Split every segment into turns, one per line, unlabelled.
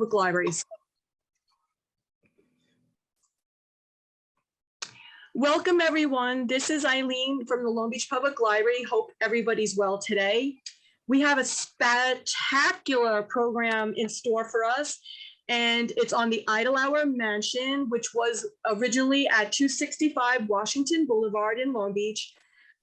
Public Libraries. Welcome everyone. This is Eileen from the Long Beach Public Library. Hope everybody's well today. We have a spectacular program in store for us, and it's on the Idle-Hour Mansion, which was originally at 265 Washington Boulevard in Long Beach.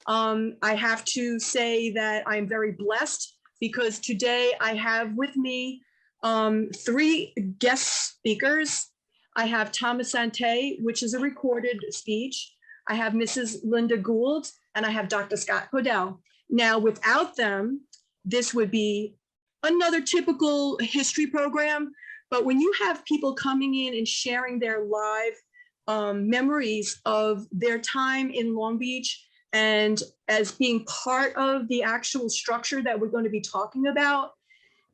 I have to say that I'm very blessed because today I have with me 3 guest speakers. I have Thomas Santay, which is a recorded speech. I have Mrs. Linda Gould, and I have Dr. Scott Podell. Now, without them, this would be another typical history program. But when you have people coming in and sharing their live memories of their time in Long Beach and as being part of the actual structure that we're going to be talking about,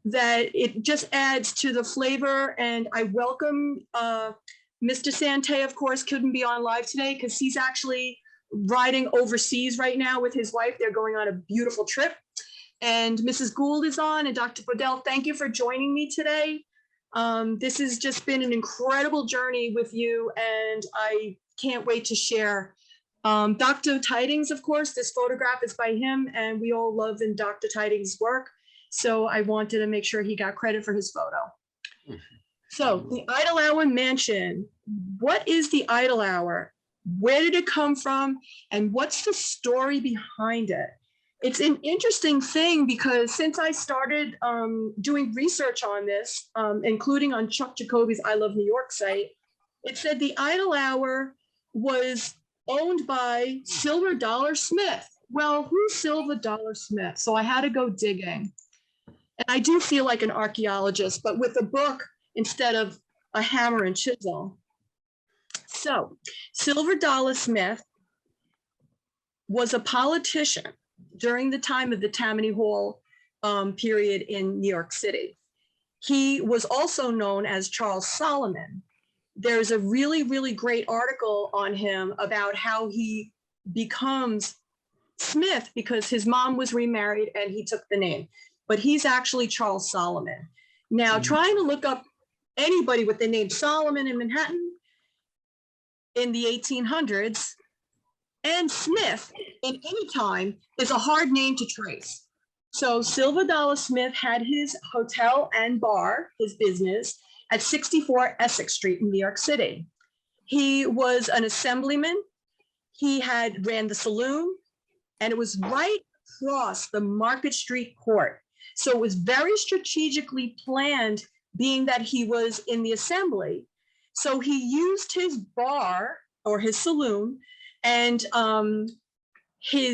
that it just adds to the flavor. And I welcome Mr. Santay, of course, couldn't be on live today because he's actually riding overseas right now with his wife. They're going on a beautiful trip. And Mrs. Gould is on, and Dr. Podell, thank you for joining me today. This has just been an incredible journey with you, and I can't wait to share. Dr. Tidings, of course, this photograph is by him, and we all love in Dr. Tidings' work. So I wanted to make sure he got credit for his photo. So the Idle-Hour Mansion. What is the Idle Hour? Where did it come from? And what's the story behind it? It's an interesting thing because since I started doing research on this, including on Chuck Jacoby's I Love New York site, it said the Idle Hour was owned by Silver Dollar Smith. Well, who's Silver Dollar Smith? So I had to go digging. And I do feel like an archaeologist, but with a book instead of a hammer and chisel. So Silver Dollar Smith was a politician during the time of the Tammany Hall period in New York City. He was also known as Charles Solomon. There's a really, really great article on him about how he becomes Smith because his mom was remarried and he took the name. But he's actually Charles Solomon. Now, trying to look up anybody with the name Solomon in Manhattan in the 1800s and Smith in any time is a hard name to trace. So Silver Dollar Smith had his hotel and bar, his business, at 64 Essex Street in New York City. He was an assemblyman. He had ran the saloon, and it was right across the Market Street Court. So it was very strategically planned, being that he was in the assembly. So he used his bar or his saloon and he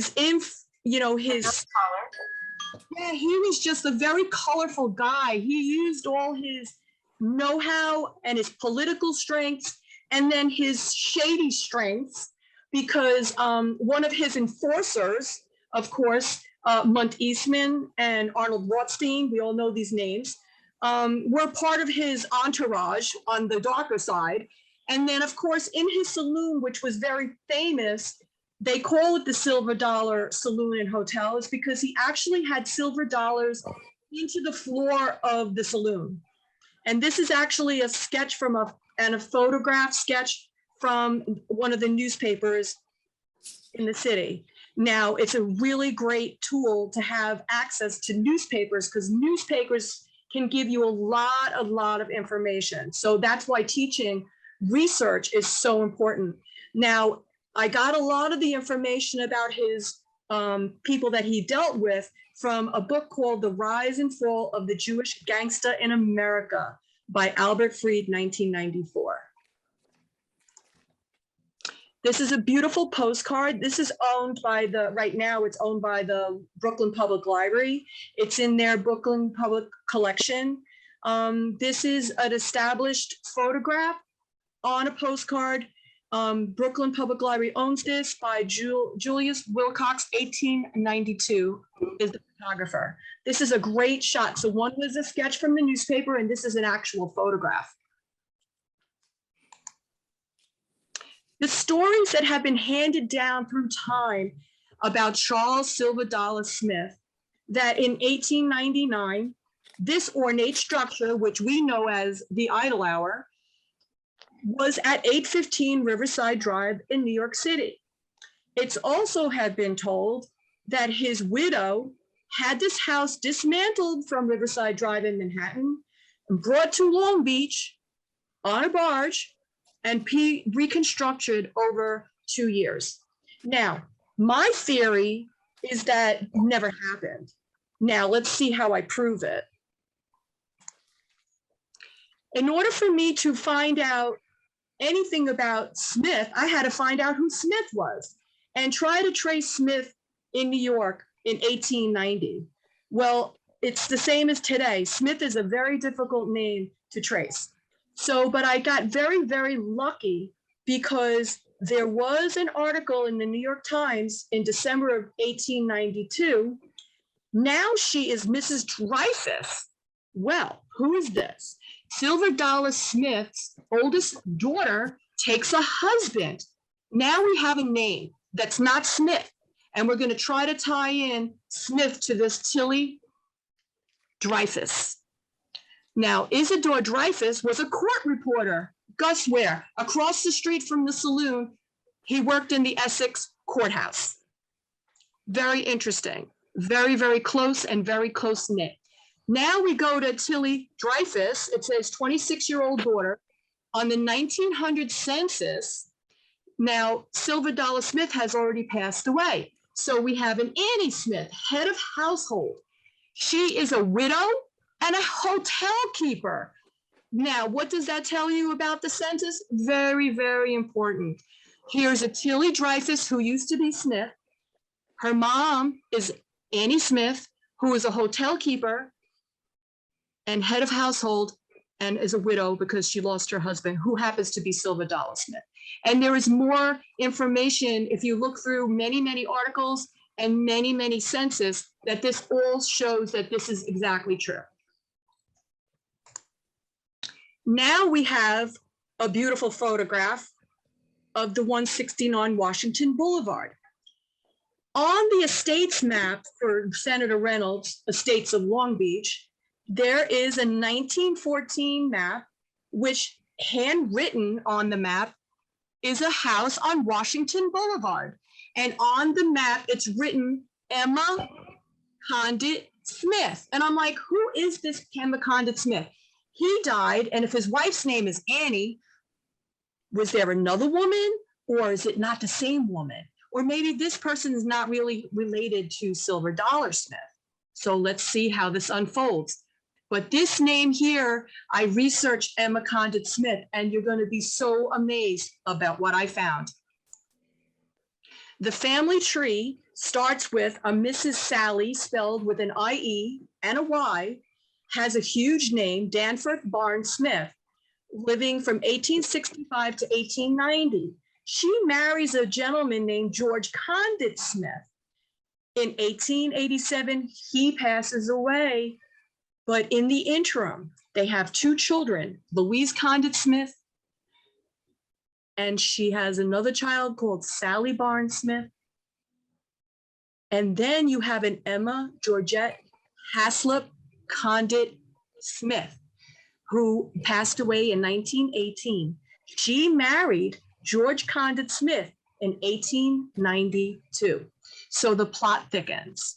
was just a very colorful guy. He used all his know-how and his political strengths and then his shady strengths because one of his enforcers, of course, Munt Eastman and Arnold Rothstein, we all know these names, were part of his entourage on the darker side. And then, of course, in his saloon, which was very famous, they call it the Silver Dollar Saloon and Hotel, is because he actually had silver dollars into the floor of the saloon. And this is actually a sketch from a photograph sketch from one of the newspapers in the city. Now, it's a really great tool to have access to newspapers because newspapers can give you a lot of information. So that's why teaching research is so important. Now, I got a lot of the information about his people that he dealt with from a book called The Rise and Fall of the Jewish Gangster in America by Albert Fried, 1994. This is a beautiful postcard. This is owned by right now it's owned by the Brooklyn Public Library. It's in their Brooklyn Public Collection. This is an established photograph on a postcard. Brooklyn Public Library owns this by Julius Wilcox, 1892, is the photographer. This is a great shot. So one was a sketch from the newspaper and this is an actual photograph. The stories that have been handed down through time about Charles Silver Dollar Smith, that in 1899, This ornate structure, which we know as the Idle Hour, was at 815 Riverside Drive in New York City. It's also had been told that his widow had this house dismantled from Riverside Drive in Manhattan and brought to Long Beach on a barge and reconstructed over 2 years. Now, my theory is that never happened. Now, let's see how I prove it. In order for me to find out anything about Smith, I had to find out who Smith was and try to trace Smith in New York in 1890. Well, it's the same as today. Smith is a very difficult name to trace. So, but I got very, very lucky because there was an article in the New York Times in December of 1892. Now she is Mrs. Dreyfus. Well, who is this? Silver Dollar Smith's oldest daughter takes a husband. Now we have a name that's not Smith. And we're going to try to tie in Smith to this Tilly Dreyfus. Now, Isidore Dreyfus was a court reporter. Guess where? Across the street from the saloon, he worked in the Essex courthouse. Very interesting. Very, very close and very close knit. Now we go to Tilly Dreyfus. It says 26-year-old daughter. On the 1900 census, now Silver Dollar Smith has already passed away. So we have an Annie Smith, head of household. She is a widow and a hotel keeper. Now, what does that tell you about the census? Very, very important. Here's a Tilly Dreyfus who used to be Smith. Her mom is Annie Smith, who is a hotel keeper and head of household and is a widow because she lost her husband, who happens to be Silver Dollar Smith. And there is more information if you look through many, many articles and many, many census that this all shows that this is exactly true. Now we have a beautiful photograph of the 169 Washington Boulevard. On the estates map for Senator Reynolds' estates of Long Beach, there is a 1914 map, which handwritten on the map is a house on Washington Boulevard. And on the map, it's written Emma Condit Smith. And I'm like, who is this Emma Condit Smith? He died, and if his wife's name is Annie, was there another woman, or is it not the same woman? Or maybe this person is not really related to Silver Dollar Smith. So let's see how this unfolds. But this name here, I researched Emma Condit Smith, and you're going to be so amazed about what I found. The family tree starts with a Mrs. Sally, spelled with an I-E and a Y, has a huge name, Danforth Barnes Smith, living from 1865 to 1890. She marries a gentleman named George Condit Smith. In 1887, he passes away. But in the interim, they have 2 children, Louise Condit Smith, and she has another child called Sally Barnes Smith. And then you have an Emma Georgette Haslip Condit Smith, who passed away in 1918. She married George Condit Smith in 1892. So the plot thickens.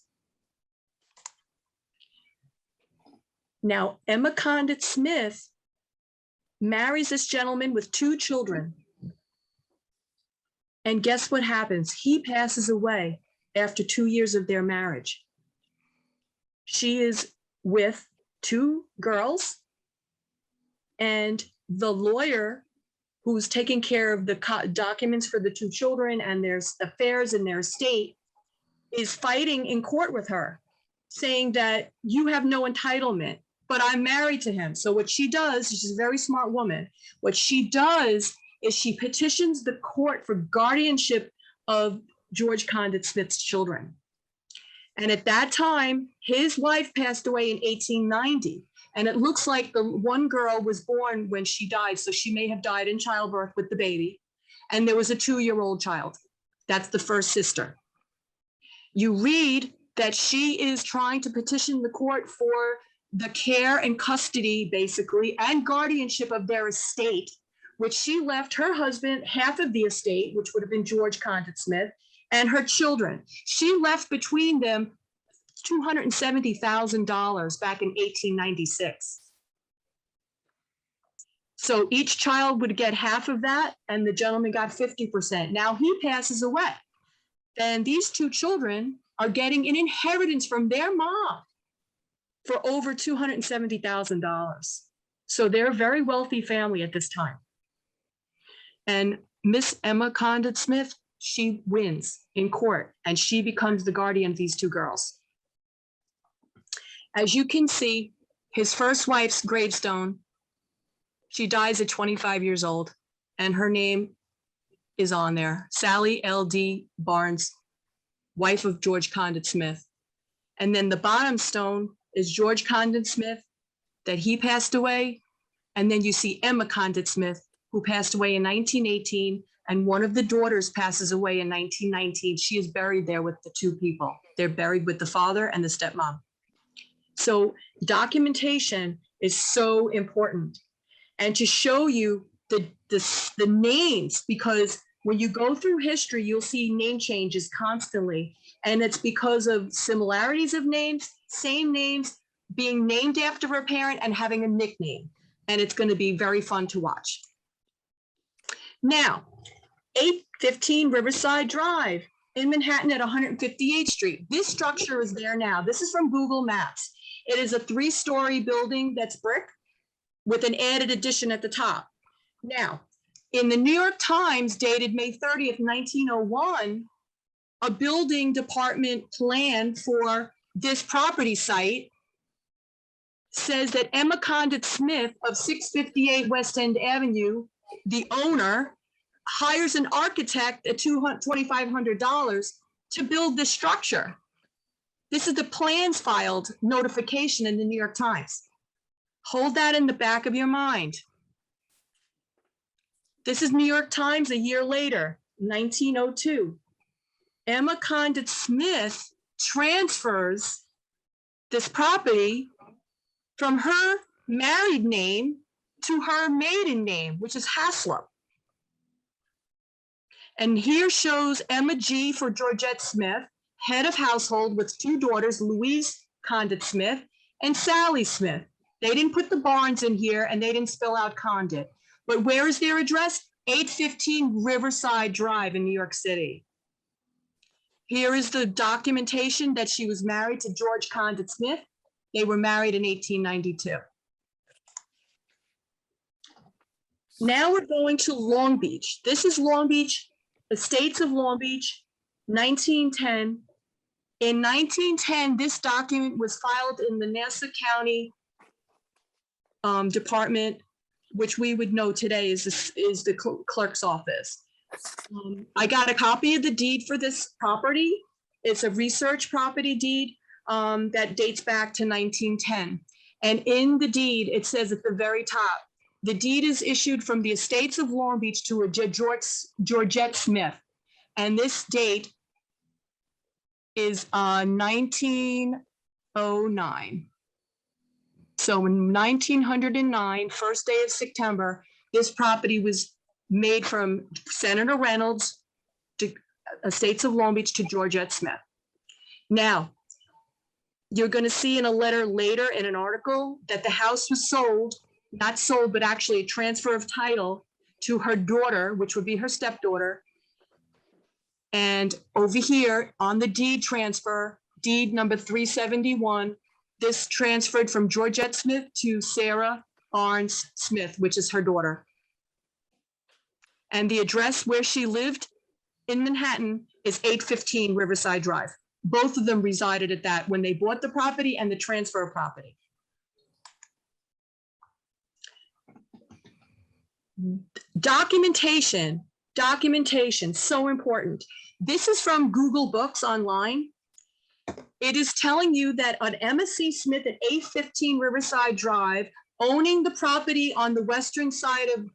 Now, Emma Condit Smith marries this gentleman with 2 children. And guess what happens? He passes away after 2 years of their marriage. She is with 2 girls, and the lawyer who's taking care of the documents for the 2 children and their affairs in their estate is fighting in court with her, saying that you have no entitlement. But I'm married to him. So what she does, she's a very smart woman. What she does is she petitions the court for guardianship of George Condit Smith's children. And at that time, his wife passed away in 1890. And it looks like the one girl was born when she died. So she may have died in childbirth with the baby. And there was a 2-year-old child. That's the first sister. You read that she is trying to petition the court for the care and custody, basically, and guardianship of their estate, which she left her husband half of the estate, which would have been George Condit Smith, and her children. She left between them $270,000 back in 1896. So each child would get half of that, and the gentleman got 50%. Now he passes away. Then these two children are getting an inheritance from their mom for over $270,000. So they're a very wealthy family at this time. And Miss Emma Condit Smith, she wins in court, and she becomes the guardian of these two girls. As you can see, his first wife's gravestone, she dies at 25 years old, and her name is on there, Sally L.D. Barnes, wife of George Condit Smith. And then the bottom stone is George Condit Smith, that he passed away. And then you see Emma Condit Smith, who passed away in 1918, and one of the daughters passes away in 1919. She is buried there with the two people. They're buried with the father and the stepmom. So documentation is so important. And to show you the names, because when you go through history, you'll see name changes constantly. And it's because of similarities of names, same names, being named after a parent and having a nickname. And it's going to be very fun to watch. Now, 815 Riverside Drive in Manhattan at 158th Street. This structure is there now. This is from Google Maps. It is a 3-story building that's brick with an added addition at the top. Now, in the New York Times, dated May 30th, 1901, a building department plan for this property site says that Emma Condit Smith of 658 West End Avenue, the owner, hires an architect at $2,500 to build this structure. This is the plans filed notification in the New York Times. Hold that in the back of your mind. This is New York Times a year later, 1902. Emma Condit Smith transfers this property from her married name to her maiden name, which is Haslop. And here shows Emma G. for Georgette Smith, head of household with 2 daughters, Louise Condit Smith and Sally Smith. They didn't put the Barnes in here, and they didn't spell out Condit. But where is their address? 815 Riverside Drive in New York City. Here is the documentation that she was married to George Condit Smith. They were married in 1892. Now we're going to Long Beach. This is Long Beach, Estates of Long Beach, 1910. In 1910, this document was filed in the Nassau County Department, which we would know today is the clerk's office. I got a copy of the deed for this property. It's a research property deed that dates back to 1910. And in the deed, it says at the very top, the deed is issued from the Estates of Long Beach to a Georgette Smith. And this date is 1909. So in 1909, first day of September, this property was made from Senator Reynolds to Estates of Long Beach to Georgette Smith. Now, you're going to see in a letter later in an article that the house was sold, not sold, but actually a transfer of title to her daughter, which would be her stepdaughter. And over here on the deed transfer, deed number 371, this transferred from Georgette Smith to Sarah Barnes Smith, which is her daughter. And the address where she lived in Manhattan is 815 Riverside Drive. Both of them resided at that when they bought the property and the transfer of property. Documentation, so important. This is from Google Books online. It is telling you that on Emma C. Smith at 815 Riverside Drive, owning the property on the western side of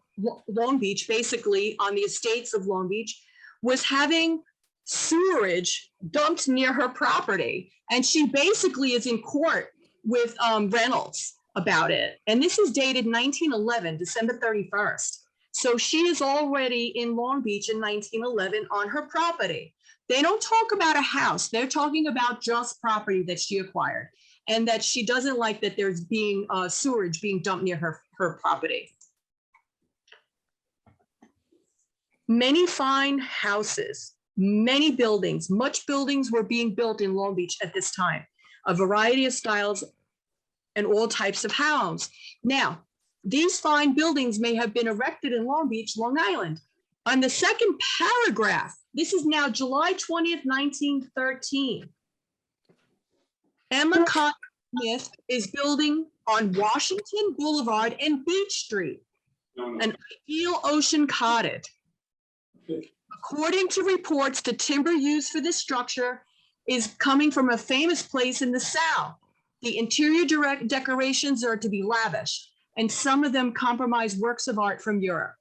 Long Beach, basically on the estates of Long Beach, was having sewerage dumped near her property. And she basically is in court with Reynolds about it. And this is dated 1911, December 31st. So she is already in Long Beach in 1911 on her property. They don't talk about a house. They're talking about just property that she acquired, and that she doesn't like that there's being sewage being dumped near her property. Many fine houses, many buildings, much buildings were being built in Long Beach at this time, a variety of styles and all types of homes. Now, these fine buildings may have been erected in Long Beach, Long Island. On the second paragraph, this is now July 20th, 1913. Emma Cotton Smith is building on Washington Boulevard and Beach Street, an ideal ocean cottage. According to reports, the timber used for this structure is coming from a famous place in the South. The interior decorations are to be lavish, and some of them compromise works of art from Europe.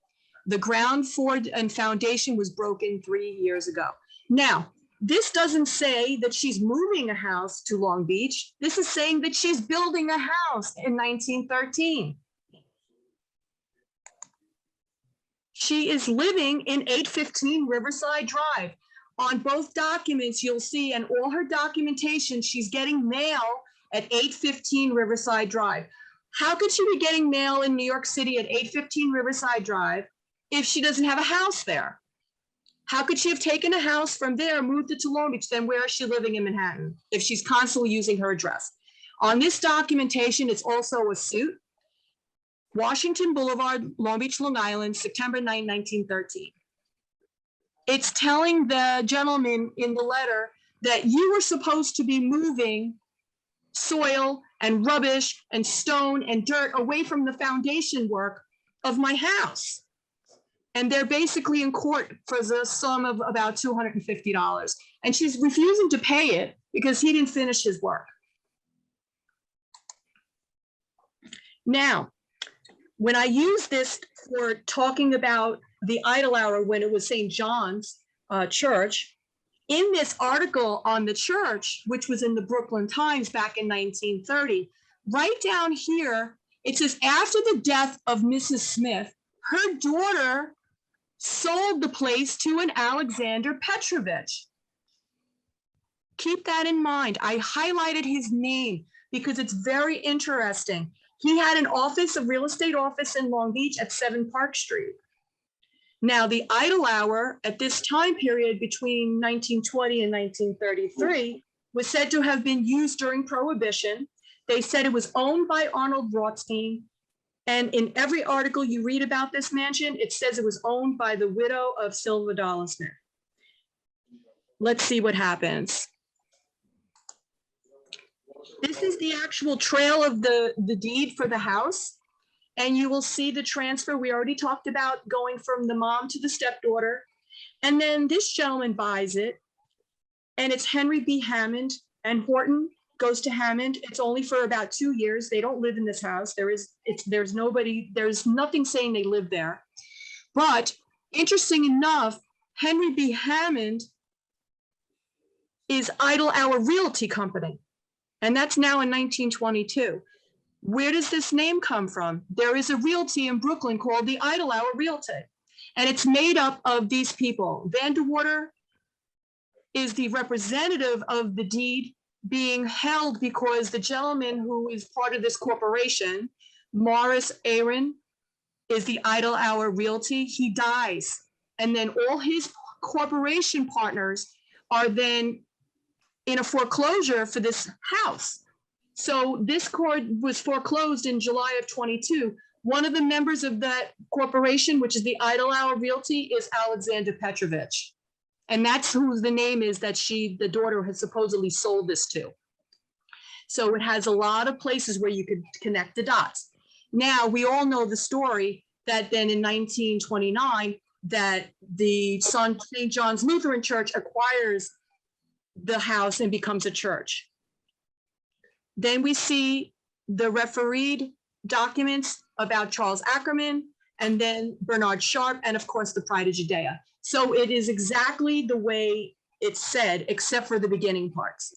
The ground floor and foundation was broken 3 years ago. Now, this doesn't say that she's moving a house to Long Beach. This is saying that she's building a house in 1913. She is living in 815 Riverside Drive. On both documents, you'll see, and all her documentation, she's getting mail at 815 Riverside Drive. How could she be getting mail in New York City at 815 Riverside Drive if she doesn't have a house there? How could she have taken a house from there, moved it to Long Beach? Then where is she living in Manhattan if she's constantly using her address? On this documentation, it's also a suit. Washington Boulevard, Long Beach, Long Island, September 9, 1913. It's telling the gentleman in the letter that you were supposed to be moving soil and rubbish and stone and dirt away from the foundation work of my house. And they're basically in court for the sum of about $250. And she's refusing to pay it because he didn't finish his work. Now, when I use this for talking about the idle hour when it was St. John's Church, in this article on the church, which was in the Brooklyn Times back in 1930, right down here, it says, after the death of Mrs. Smith, her daughter sold the place to an Alexander Petrovich. Keep that in mind. I highlighted his name because it's very interesting. He had an office, a real estate office in Long Beach at 7 Park Street. Now, the idle hour at this time period between 1920 and 1933 was said to have been used during Prohibition. They said it was owned by Arnold Rothstein. And in every article you read about this mansion, it says it was owned by the widow of Sylva Dollar Smith. Let's see what happens. This is the actual trail of the deed for the house. And you will see the transfer we already talked about, going from the mom to the stepdaughter. And then this gentleman buys it, and it's Henry B. Hammond, and Horton goes to Hammond. It's only for about 2 years. They don't live in this house. There's nothing saying they live there. But interesting enough, Henry B. Hammond is Idle Hour Realty Company. And that's now in 1922. Where does this name come from? There is a realty in Brooklyn called the Idle Hour Realty, and it's made up of these people. Vanderwater is the representative of the deed being held because the gentleman who is part of this corporation, Morris Aaron, is the Idle Hour Realty. He dies, and then all his corporation partners are then in a foreclosure for this house. So this court was foreclosed in July of 22. One of the members of that corporation, which is the Idle Hour Realty, is Alexander Petrovich. And that's who the name is that the daughter has supposedly sold this to. So it has a lot of places where you could connect the dots. Now, we all know the story that then in 1929, that the St. John's Lutheran Church acquires the house and becomes a church. Then we see the refereed documents about Charles Ackerman, and then Bernard Sharp, and of course the Pride of Judea. So it is exactly the way it's said, except for the beginning parts.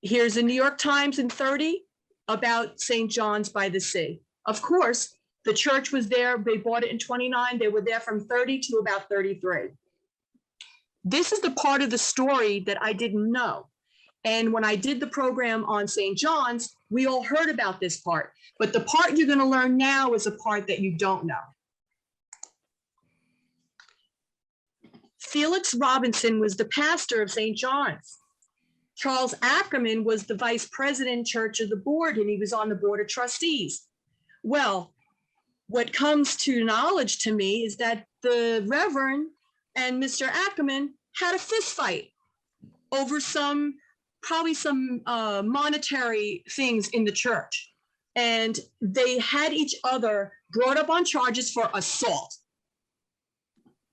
Here's a New York Times in 30 about St. John's by the Sea. Of course, the church was there. They bought it in 29. They were there from 30 to about 33. This is the part of the story that I didn't know. And when I did the program on St. John's, we all heard about this part. But the part you're going to learn now is a part that you don't know. Felix Robinson was the pastor of St. John's. Charles Ackerman was the vice president church of the board, and he was on the board of trustees. Well, what comes to knowledge to me is that the Reverend and Mr. Ackerman had a fist fight over probably some monetary things in the church. And they had each other brought up on charges for assault.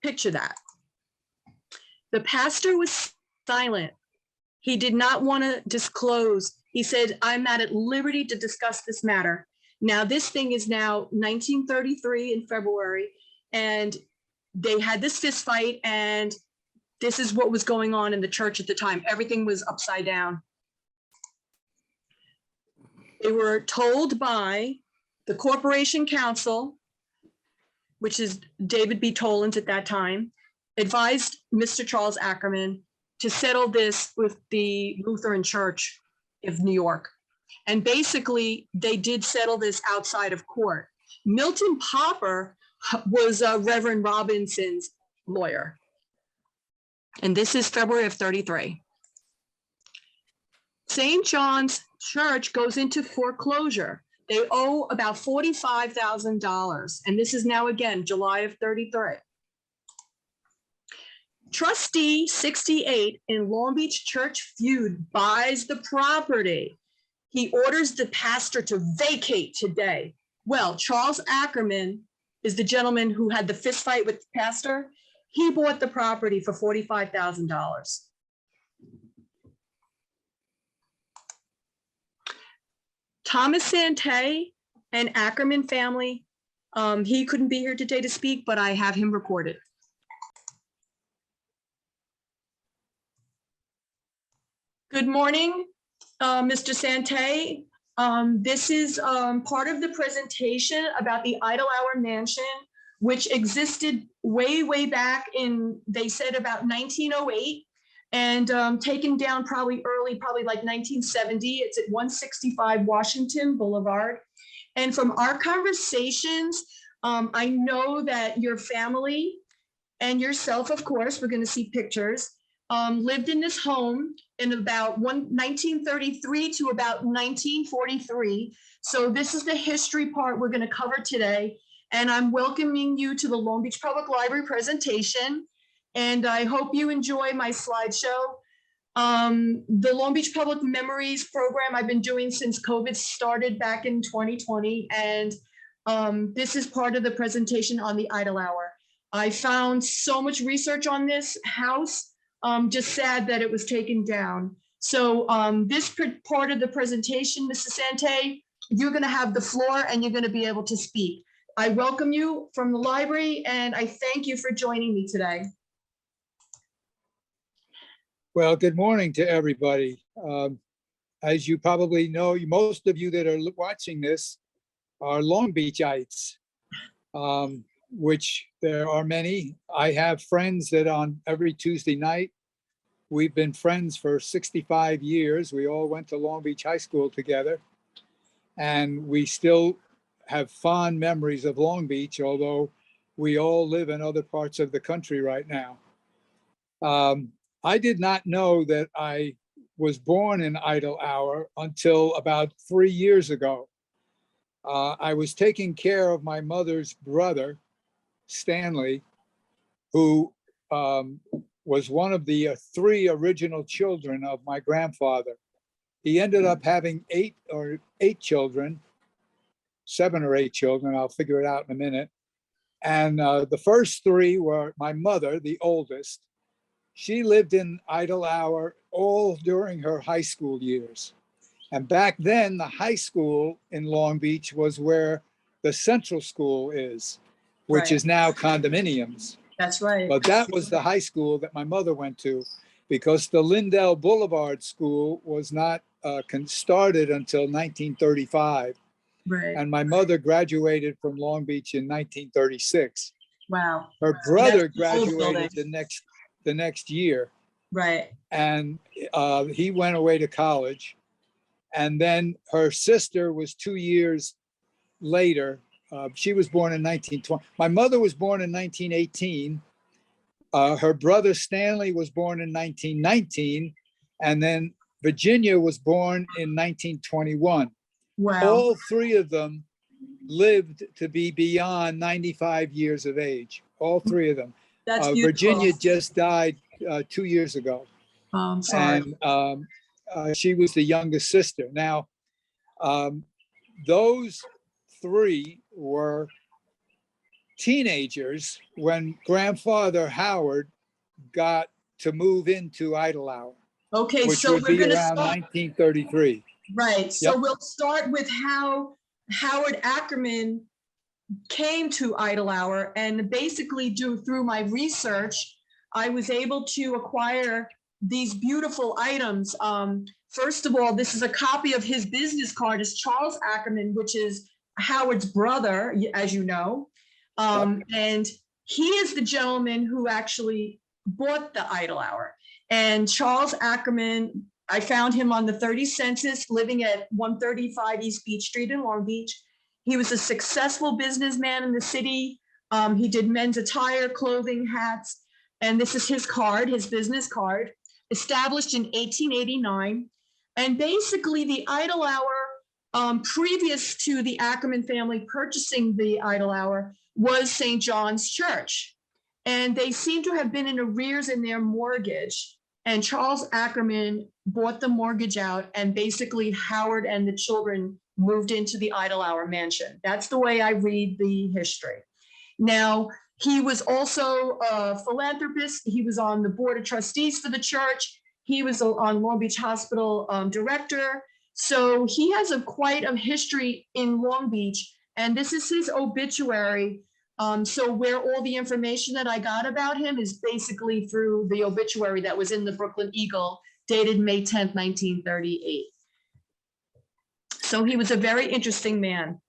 Picture that. The pastor was silent. He did not want to disclose. He said, I'm not at liberty to discuss this matter. Now, this thing is now 1933 in February, and they had this fist fight, and this is what was going on in the church at the time. Everything was upside down. They were told by the Corporation Council, which is David B. Tollins at that time, advised Mr. Charles Ackerman to settle this with the Lutheran Church of New York. And basically, they did settle this outside of court. Milton Popper was Reverend Robinson's lawyer. And this is February of 33. St. John's Church goes into foreclosure. They owe about $45,000. And this is now, again, July of 33. Trustee 68 in Long Beach Church feud buys the property. He orders the pastor to vacate today. Well, Charles Ackerman is the gentleman who had the fist fight with the pastor. He bought the property for $45,000. Thomas Santay and Ackerman family, he couldn't be here today to speak, but I have him recorded. Good morning, Mr. Santay. This is part of the presentation about the Idle Hour Mansion, which existed way, way back in, they said about 1908, and taken down probably like 1970. It's at 165 Washington Boulevard. And from our conversations, I know that your family and yourself, of course, we're going to see pictures, lived in this home in about 1933 to about 1943. So this is the history part we're going to cover today. And I'm welcoming you to the Long Beach Public Library presentation. And I hope you enjoy my slideshow. The Long Beach Public Memories program I've been doing since COVID started back in 2020. And this is part of the presentation on the Idle Hour. I found so much research on this house. Just sad that it was taken down. So this part of the presentation, Mr. Santay, you're going to have the floor and you're going to be able to speak. I welcome you from the library and I thank you for joining me today.
Well, good morning to everybody. As you probably know, most of you that are watching this are Long Beachites, which there are many. I have friends that on every Tuesday night, we've been friends for 65 years. We all went to Long Beach High School together, and we still have fond memories of Long Beach, although we all live in other parts of the country right now. I did not know that I was born in Idle Hour until about 3 years ago. I was taking care of my mother's brother, Stanley, who was one of the 3 original children of my grandfather. He ended up having 8 children, 7 or 8 children, I'll figure it out in a minute. And the first 3 were my mother, the oldest. She lived in Idle Hour all during her high school years. And back then, the high school in Long Beach was where the Central School is, which is now condominiums.
That's right.
But that was the high school that my mother went to, because the Lindell Boulevard School was not started until 1935.
Right.
And my mother graduated from Long Beach in 1936.
Wow.
Her
So that's
brother
the old
graduated
building.
the next year,
Right.
and he went away to college. And then her sister was 2 years later. She was born in 1920. My mother was born in 1918. Her brother Stanley was born in 1919, and then Virginia was born in 1921.
Wow.
All three of them lived to be beyond 95 years of age. All three of them.
That's beautiful.
Virginia just died 2 years ago.
I'm sorry.
And she was the youngest sister. Now, those three were teenagers when grandfather Howard got to move into Idle Hour,
Okay,
which
so
would
we're
be
going to
around
start.
1933.
Right. So
Yep.
we'll start with how Howard Ackerman came to Idle Hour, and basically through my research, I was able to acquire these beautiful items. First of all, this is a copy of his business card. It's Charles Ackerman, which is Howard's brother, as you know. And he is the gentleman who actually bought the Idle Hour. And Charles Ackerman, I found him on the 30 census, living at 135 East Beach Street in Long Beach. He was a successful businessman in the city. He did men's attire, clothing, hats. And this is his card, his business card, established in 1889. And basically the Idle Hour, previous to the Ackerman family purchasing the Idle Hour, was St. John's Church. And they seem to have been in arrears in their mortgage. And Charles Ackerman bought the mortgage out, and basically Howard and the children moved into the Idle Hour mansion. That's the way I read the history. Now, he was also a philanthropist. He was on the board of trustees for the church. He was on Long Beach Hospital director. So he has quite a history in Long Beach, and this is his obituary. So where all the information that I got about him is basically through the obituary that was in the Brooklyn Eagle, dated May 10th, 1938. So he was a very interesting man.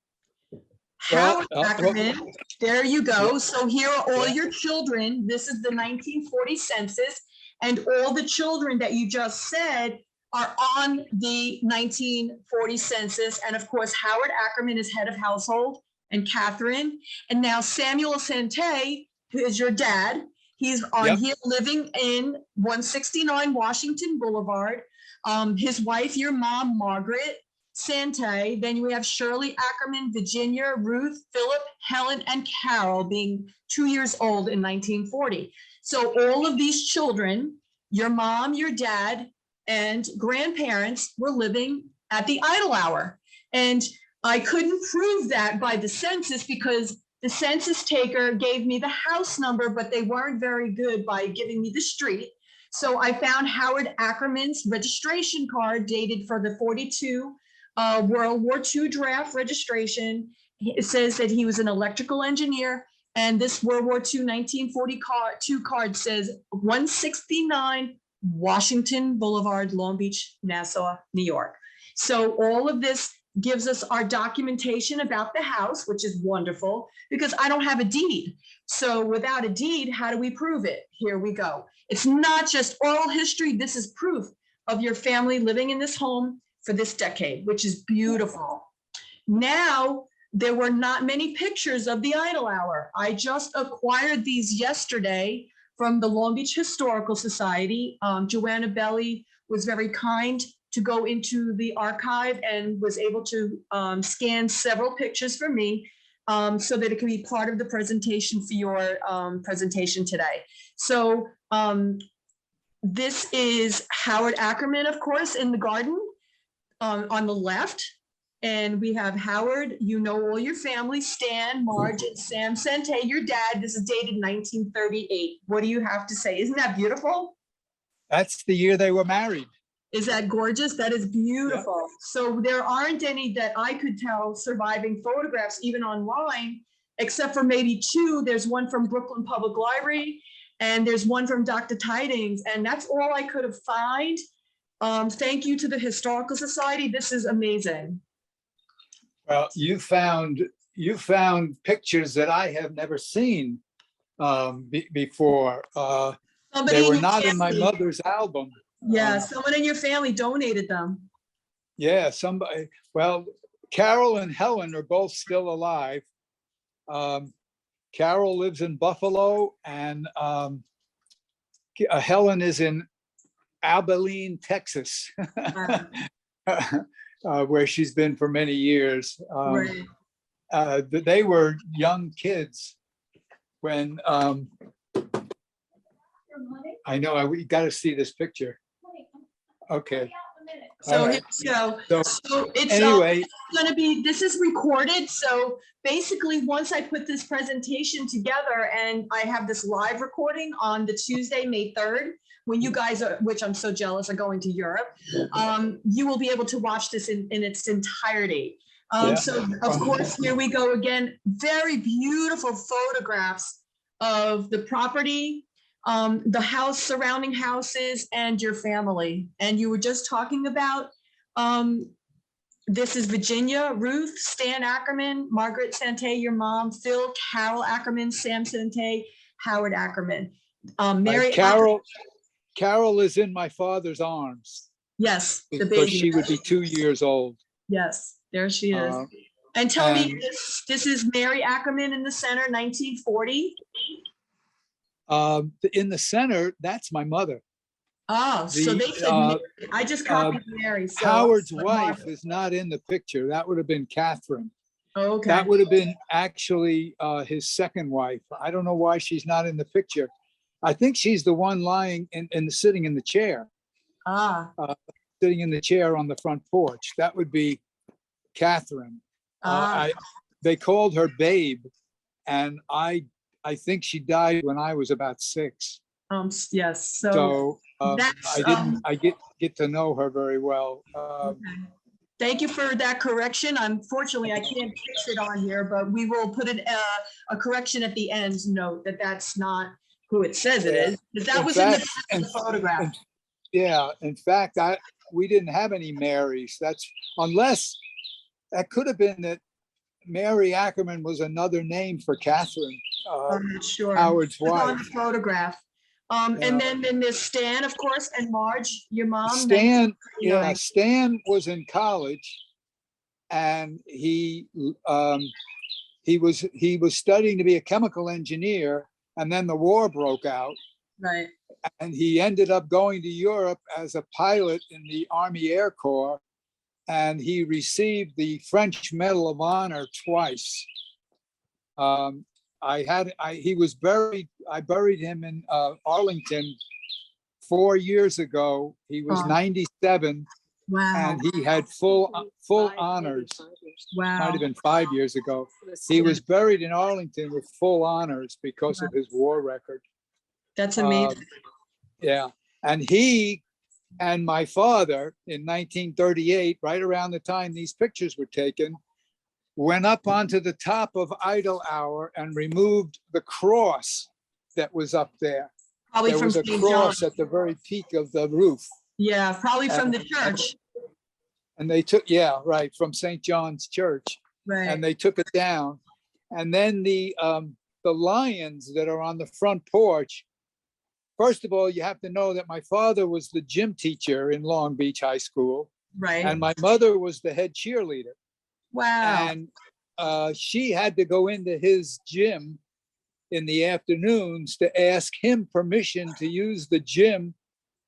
Howard Ackerman, there you go.
Yeah.
So here are all your children. This is the 1940 census, and all the children that you just said are on the 1940 census. And of course, Howard Ackerman is head of household, and Catherine. And now Samuel Santay, who is your dad, he's on here living in 169 Washington Boulevard. His wife, your mom, Margaret Santay. Then we have Shirley Ackerman, Virginia, Ruth, Philip, Helen, and Carol, being 2 years old in 1940. So all of these children, your mom, your dad, and grandparents were living at the Idle Hour. And I couldn't prove that by the census because the census taker gave me the house number, but they weren't very good by giving me the street. So I found Howard Ackerman's registration card dated for the 42 World War II draft registration. It says that he was an electrical engineer, and this World War II 1942 card says 169 Washington Boulevard, Long Beach, Nassau, New York. So all of this gives us our documentation about the house, which is wonderful because I don't have a deed. So without a deed, how do we prove it? Here we go. It's not just oral history. This is proof of your family living in this home for this decade, which is beautiful. Now, there were not many pictures of the Idle Hour. I just acquired these yesterday from the Long Beach Historical Society. Joanna Belli was very kind to go into the archive and was able to scan several pictures for me so that it can be part of the presentation for your presentation today. So this is Howard Ackerman, of course, in the garden on the left. And we have Howard, you know all your family, Stan, Marge, and Sam Santay, your dad. This is dated 1938. What do you have to say? Isn't that beautiful?
That's the year they were married.
Is that gorgeous? That is beautiful. Yeah. So there aren't any that I could tell surviving photographs, even online, except for maybe two. There's one from Brooklyn Public Library, and there's one from Dr. Tidings, and that's all I could have found. Thank you to the Historical Society. This is amazing.
Well, you found pictures that I have never seen before.
Somebody
They
in
were
your
not in my
family-
mother's album.
Yeah, someone in your family donated them.
Yeah, somebody. Well, Carol and Helen are both still alive. Carol lives in Buffalo, and Helen is in Abilene, Texas, where she's been for many years.
Right.
They were young kids when I know we got to see this picture. Okay.
So
All
here
right.
we go.
So
So it's
anyway,
going to be, this is recorded. So basically, once I put this presentation together and I have this live recording on the Tuesday, May 3rd, when you guys are, which I'm so jealous, are going to Europe, you will be able to watch this in its entirety.
Yeah.
So of course, here we go again. Very beautiful photographs of the property, the house, surrounding houses, and your family. And you were just talking about, this is Virginia, Ruth, Stan Ackerman, Margaret Santay, your mom, Phil, Carol Ackerman, Sam Santay, Howard Ackerman. Mary
Carol is in my father's arms
Yes, the
because
baby.
she would be 2 years old.
Yes, there she is. And tell me, this is Mary Ackerman in the center, 1940.
In the center, that's my mother.
Oh, so they said Mary. I just copied Mary. So
Howard's wife is not in the picture. That would have been Catherine.
Okay.
That would have been actually his second wife. I don't know why she's not in the picture. I think she's the one lying sitting in the chair. Sitting in the chair on the front porch. That would be Catherine. They called her Babe, and I think she died when I was about 6.
Yes.
So I get to know her very well.
Okay. Thank you for that correction. Unfortunately, I can't fix it on here, but we will put a correction at the end note that that's not who it says it is. Because that was in the photograph.
Yeah, in fact, we didn't have any Marys. Unless that could have been that Mary Ackerman was another name for Catherine,
I'm not sure.
Howard's
It's on
wife.
the photograph. And then there's Stan, of course, and Marge, your mom.
Stan was in college, and he was studying to be a chemical engineer, and then the war broke out.
Right.
And he ended up going to Europe as a pilot in the Army Air Corps, and he received the French Medal of Honor twice. He was buried. I buried him in Arlington 4 years ago. He was 97.
Wow.
And he had full honors.
Wow.
Might have been 5 years ago. He was buried in Arlington with full honors because of his war record.
That's amazing.
Yeah. And he and my father in 1938, right around the time these pictures were taken, went up onto the top of Idle Hour and removed the cross that was up there.
Probably
there
from
was a
St.
cross
John.
at the very peak of the roof.
Yeah, probably from the church.
And they took, from St. John's Church.
Right.
And they took it down. And then the lions that are on the front porch. First of all, you have to know that my father was the gym teacher in Long Beach High School.
Right.
And my mother was the head cheerleader.
Wow.
And she had to go into his gym in the afternoons to ask him permission to use the gym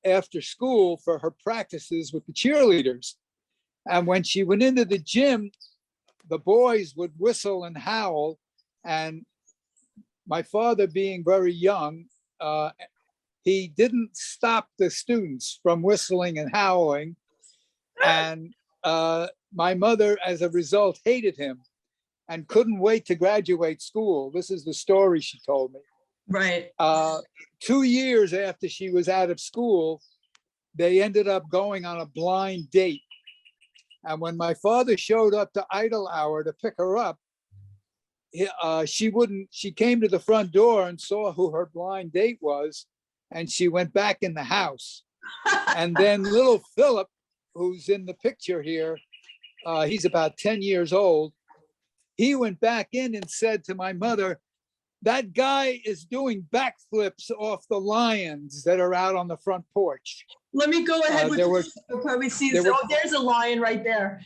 after school for her practices with the cheerleaders. And when she went into the gym, the boys would whistle and howl. And my father, being very young, he didn't stop the students from whistling and howling. And my mother, as a result, hated him and couldn't wait to graduate school. This is the story she told me.
Right.
2 years after she was out of school, they ended up going on a blind date. And when my father showed up to Idle Hour to pick her up, she came to the front door and saw who her blind date was, and she went back in the house. And then little Philip, who's in the picture here, he's about 10 years old. He went back in and said to my mother, that guy is doing backflips off the lions that are out on the front porch.
Let me go ahead with
there were-
this before we see
there
this.
were-
Oh, there's a lion right there.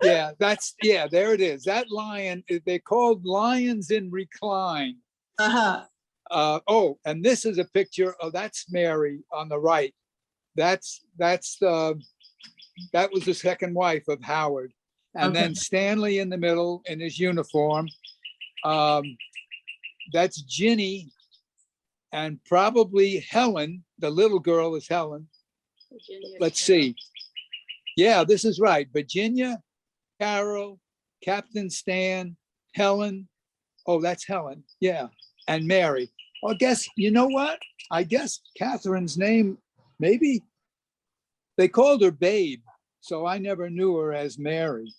Yeah, there it is. That lion, they're called lions in recline.
Uh-huh.
Oh, and this is a picture of, that's Mary on the right. That was the second wife of Howard. And
Okay.
then Stanley in the middle in his uniform. That's Ginny and probably Helen. The little girl is Helen. Let's see. Yeah, this is right. Virginia, Carol, Captain Stan, Helen. Oh, that's Helen. Yeah. And Mary. I guess, you know what? I guess Catherine's name, maybe they called her Babe. So I never knew her as Mary.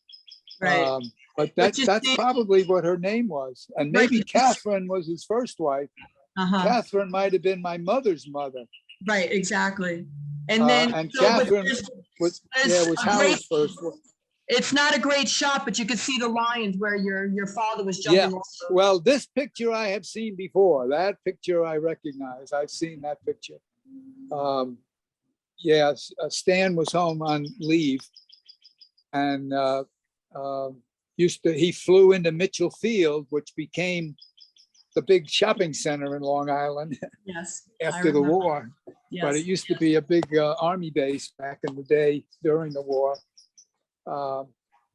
Right.
But
But you
that's
see-
probably what her name was. And
Right,
maybe
but you see-
Catherine was his first wife.
Uh-huh.
Catherine might have been my mother's mother.
Right, exactly. And then
And
so, but
Catherine
there's-
was
there's a
Howard's
great-
first one.
it's not a great shot, but you could see the lions where your father was jumping
Yeah.
off.
Well, this picture I have seen before. That picture I recognize. I've seen that picture. Yes, Stan was home on leave and he flew into Mitchell Field, which became the big shopping center in Long Island
Yes. I
after the
remember.
war. But it
Yes.
used to be a big army base back in the day during the war.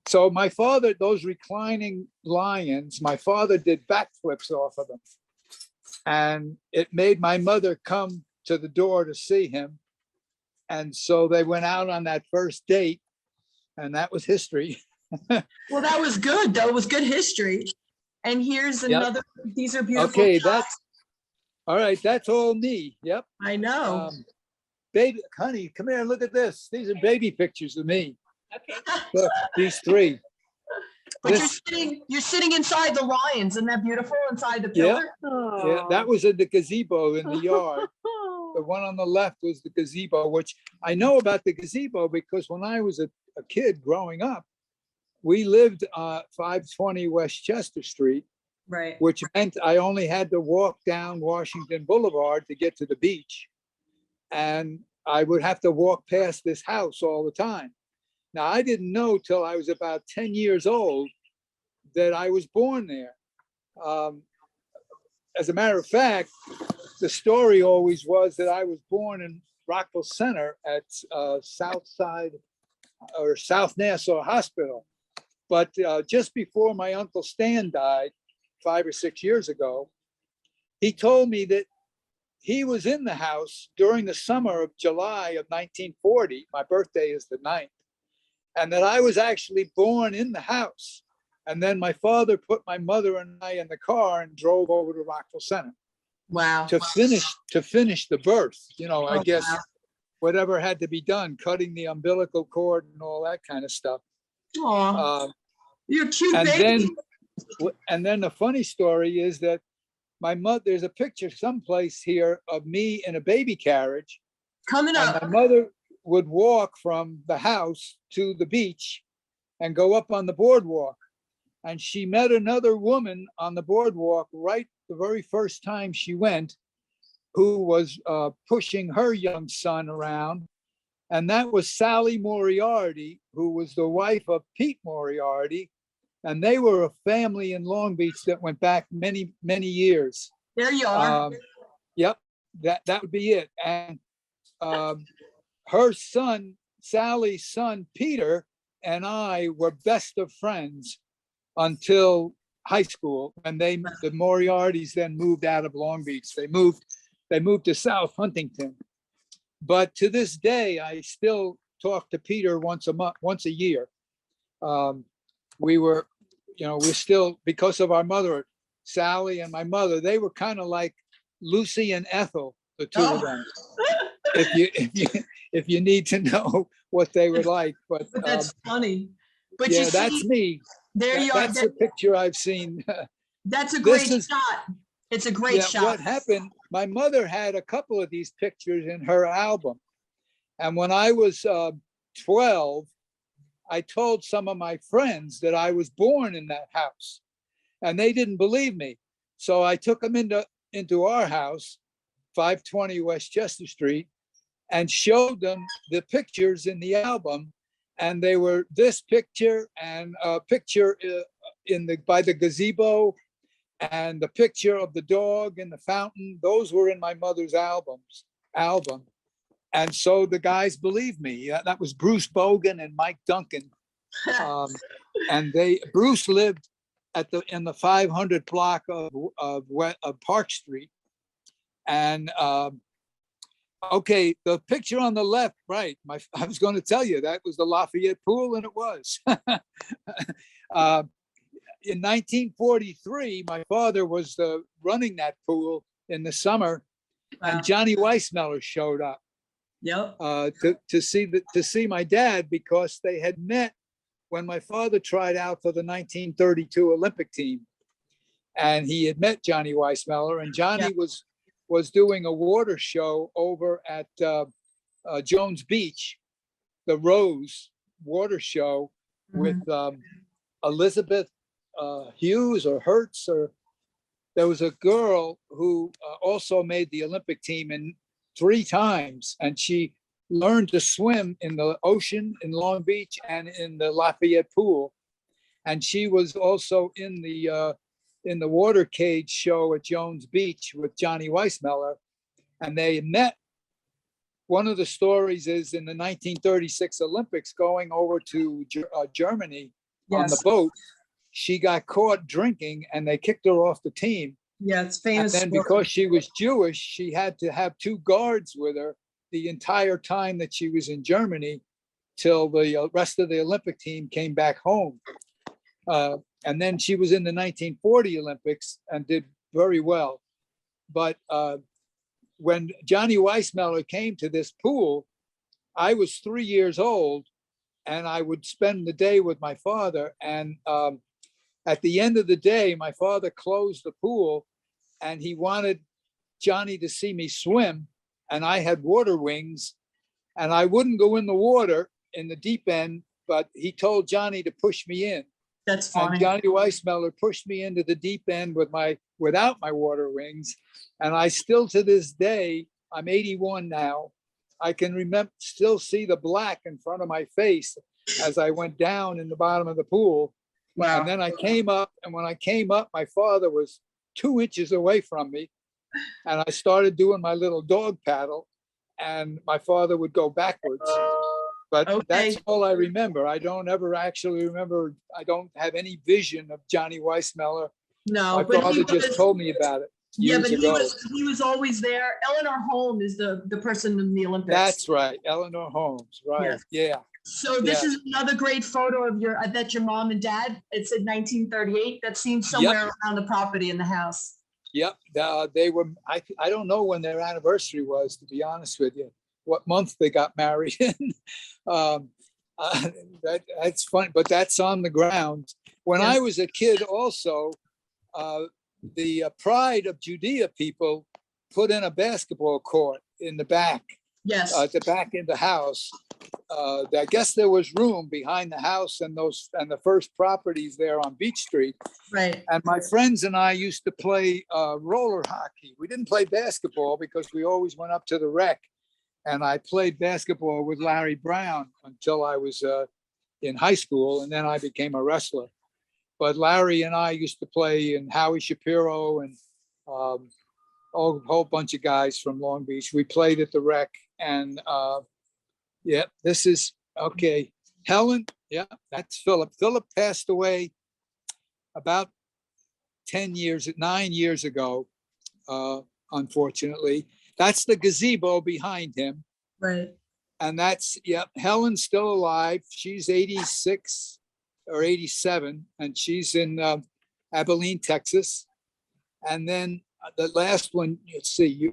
So my father, those reclining lions, my father did backflips off of them. And it made my mother come to the door to see him. And so they went out on that first date, and that was history.
Well, that was good, though. It was good history. And here's
Yep.
another, these are beautiful.
Okay,
shots.
that's all right. That's all me. Yep.
I know.
Baby, honey, come here. Look at this. These are baby pictures of me.
Okay.
Look, these three.
But
This-
you're sitting inside the lions. Isn't that beautiful? Inside the
Yeah.
pillar?
Yeah, that was in the gazebo in the yard. The one on the left was the gazebo, which I know about the gazebo because when I was a kid growing up, we lived 520 Westchester Street,
Right.
which meant I only had to walk down Washington Boulevard to get to the beach. And I would have to walk past this house all the time. Now, I didn't know till I was about 10 years old that I was born there. As a matter of fact, the story always was that I was born in Rockville Center at South Side or South Nassau Hospital. But just before my Uncle Stan died 5 or 6 years ago, he told me that he was in the house during the summer of July of 1940. My birthday is the 9th. And that I was actually born in the house. And then my father put my mother and I in the car and drove over to Rockville Center
Wow.
to finish the birth. You know, I
Oh,
guess
wow.
whatever had to be done, cutting the umbilical cord and all that kind of stuff.
Aw, you're a cute
And
baby.
then the funny story is that my mother, there's a picture someplace here of me in a baby carriage,
Coming
and
up.
my mother would walk from the house to the beach and go up on the boardwalk. And she met another woman on the boardwalk right the very first time she went, who was pushing her young son around. And that was Sally Moriarty, who was the wife of Pete Moriarty. And they were a family in Long Beach that went back many, many years.
There you are.
Yep, that would be it. And her son, Sally's son, Peter, and I were best of friends until high school. And the Moriartys then moved out of Long Beach. They moved to South Huntington. But to this day, I still talk to Peter once a year. We're still, because of our mother, Sally and my mother, they were kind of like Lucy and Ethel, the two of them. If you need to know what they were like, but
That's funny. But
yeah,
you
that's
see,
me.
there you are.
That's a picture I've seen.
That's a
this
great
is-
shot. It's a great
Yeah,
shot.
what happened, my mother had a couple of these pictures in her album. And when I was 12, I told some of my friends that I was born in that house, and they didn't believe me. So I took them into our house, 520 West Chester Street, and showed them the pictures in the album. And they were this picture and a picture by the gazebo and the picture of the dog in the fountain. Those were in my mother's album. And so the guys believed me. That was Bruce Bogan and Mike Duncan. And Bruce lived in the 500 block of Park Street. And okay, the picture on the left, right? I was going to tell you that was the Lafayette Pool, and it was. In 1943, my father was running that pool in the summer, and Johnny Weissmuller showed up.
Yep.
To see my dad, because they had met when my father tried out for the 1932 Olympic team, and he had met Johnny Weissmuller, and Johnny was doing a water show over at Jones Beach, the Rose water show with Elizabeth Hughes or Hertz, or there was a girl who also made the Olympic team in 3 times, and she learned to swim in the ocean in Long Beach and in the Lafayette Pool. And she was also in the water cage show at Jones Beach with Johnny Weissmuller. And they met. One of the stories is in the 1936 Olympics, going over to Germany on the boat, she got caught drinking and they kicked her off the team.
Yeah, it's famous.
And then because she was Jewish, she had to have 2 guards with her the entire time that she was in Germany till the rest of the Olympic team came back home. And then she was in the 1940 Olympics and did very well. But when Johnny Weissmuller came to this pool, I was 3 years old, and I would spend the day with my father. And at the end of the day, my father closed the pool, and he wanted Johnny to see me swim. And I had water wings, and I wouldn't go in the water in the deep end, but he told Johnny to push me in.
That's funny.
And Johnny Weissmuller pushed me into the deep end without my water wings. And I still, to this day, I'm 81 now, I can still see the black in front of my face as I went down in the bottom of the pool.
Wow.
And then I came up, and when I came up, my father was 2 inches away from me. And I started doing my little dog paddle, and my father would go backwards. But that's all I remember. I don't ever actually remember. I don't have any vision of Johnny Weissmuller.
No,
my father just told me about it.
Yeah, but
ago.
he was always there. Eleanor Holmes is the person in the Olympics.
That's right, Eleanor Holmes. Right. Yes. Yeah.
So this is another great photo of I bet your mom and dad. It said 1938. That seems somewhere around the property in the house. Yep.
They were. I don't know when their anniversary was, to be honest with you. What month they got married in. That's funny, but that's on the ground. When I was a kid also, the Pride of Judea people put in a basketball court in the back.
Yes.
At the back of the house. I guess there was room behind the house and the first properties there on Beach Street.
Right.
And my friends and I used to play roller hockey. We didn't play basketball because we always went up to the rec. And I played basketball with Larry Brown until I was in high school, and then I became a wrestler. But Larry and I used to play, and Howie Shapiro and a whole bunch of guys from Long Beach. We played at the rec, and this is okay. Helen, that's Philip. Philip passed away about 9 years ago, unfortunately. That's the gazebo behind him.
Right.
And that's, Helen's still alive. She's 86 or 87, and she's in Abilene, Texas. And then the last one, let's see,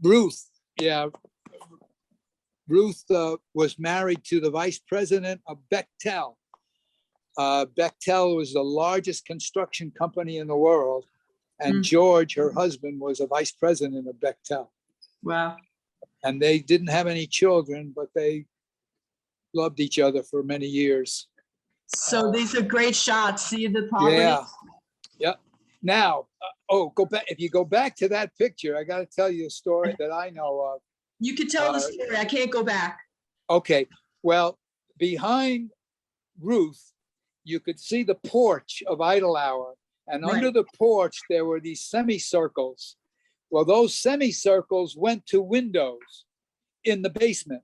Ruth. Yeah. Ruth was married to the vice president of Bechtel. Bechtel was the largest construction company in the world. And George, her husband, was a vice president of Bechtel.
Wow.
and they didn't have any children, but they loved each other for many years.
So these are great shots. See the property?
Yeah. Yep. Now, go back. If you go back to that picture, I got to tell you a story that I know of.
You can tell the story. I can't go back.
Okay. Well, behind Ruth, you could see the porch of Idle Hour. And under the porch, there were these semicircles. Well, those semicircles went to windows in the basement.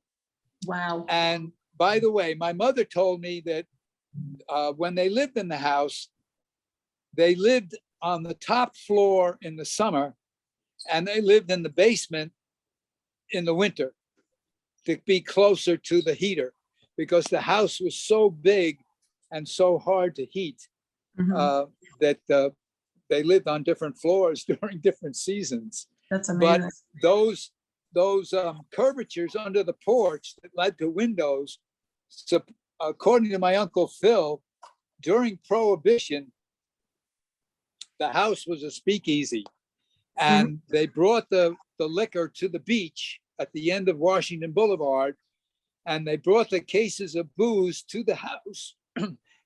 Wow.
And by the way, my mother told me that when they lived in the house, they lived on the top floor in the summer, and they lived in the basement in the winter to be closer to the heater, because the house was so big and so hard to heat that they lived on different floors during different seasons.
That's amazing.
But those curvatures under the porch that led to windows, so according to my Uncle Phil, during Prohibition, the house was a speakeasy, and they brought the liquor to the beach at the end of Washington Boulevard, and they brought the cases of booze to the house,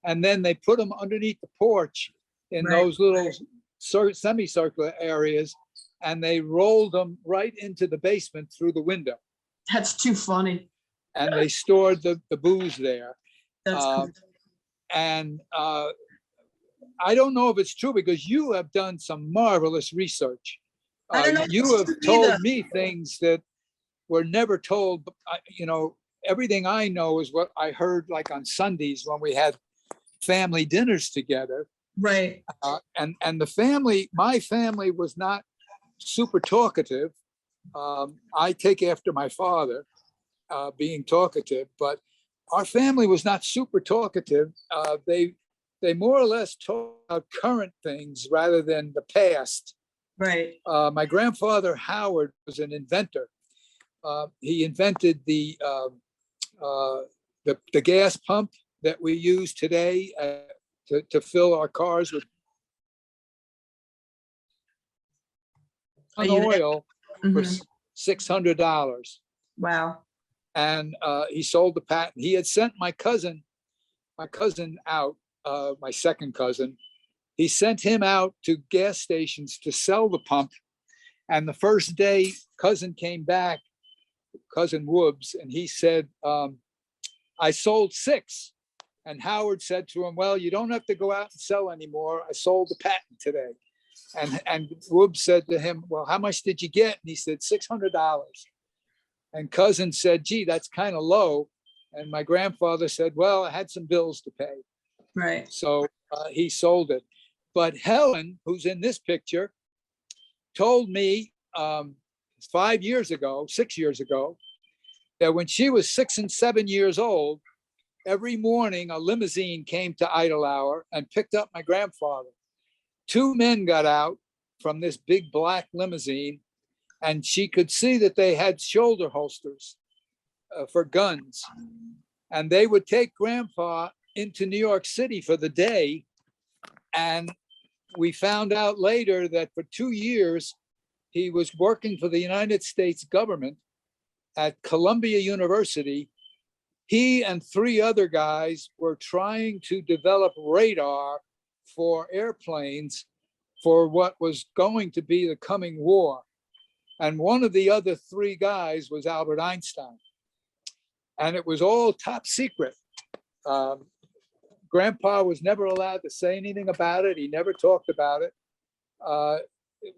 and then they put them underneath the porch in those little semicircular areas, and they rolled them right into the basement through the window.
That's too funny.
And they stored the booze there.
That's cool.
And I don't know if it's true, because you have done some marvelous research.
I don't know
You have told me things that were never told. Everything I know is what I heard, like on Sundays when we had family dinners together.
Right.
And my family was not super talkative. I take after my father being talkative, but our family was not super talkative. They more or less talk about current things rather than the past.
Right.
My grandfather Howard was an inventor. He invented the gas pump that we use today to fill our cars with oil for $600.
Wow.
And he sold the patent. He had sent my cousin out, my second cousin. He sent him out to gas stations to sell the pump. And the first day, cousin came back, cousin Woobs, and he said, I sold 6. And Howard said to him, well, you don't have to go out and sell anymore. I sold the patent today. And Woobs said to him, well, how much did you get? And he said, $600. And cousin said, gee, that's kind of low. And my grandfather said, well, I had some bills to pay.
Right.
So he sold it. But Helen, who's in this picture, told me 6 years ago, that when she was 6 and 7 years old, every morning a limousine came to Idle Hour and picked up my grandfather. 2 men got out from this big black limousine, and she could see that they had shoulder holsters for guns. And they would take Grandpa into New York City for the day. And we found out later that for 2 years, he was working for the United States government at Columbia University. He and 3 other guys were trying to develop radar for airplanes for what was going to be the coming war. And one of the other 3 guys was Albert Einstein. And it was all top secret. Grandpa was never allowed to say anything about it. He never talked about it.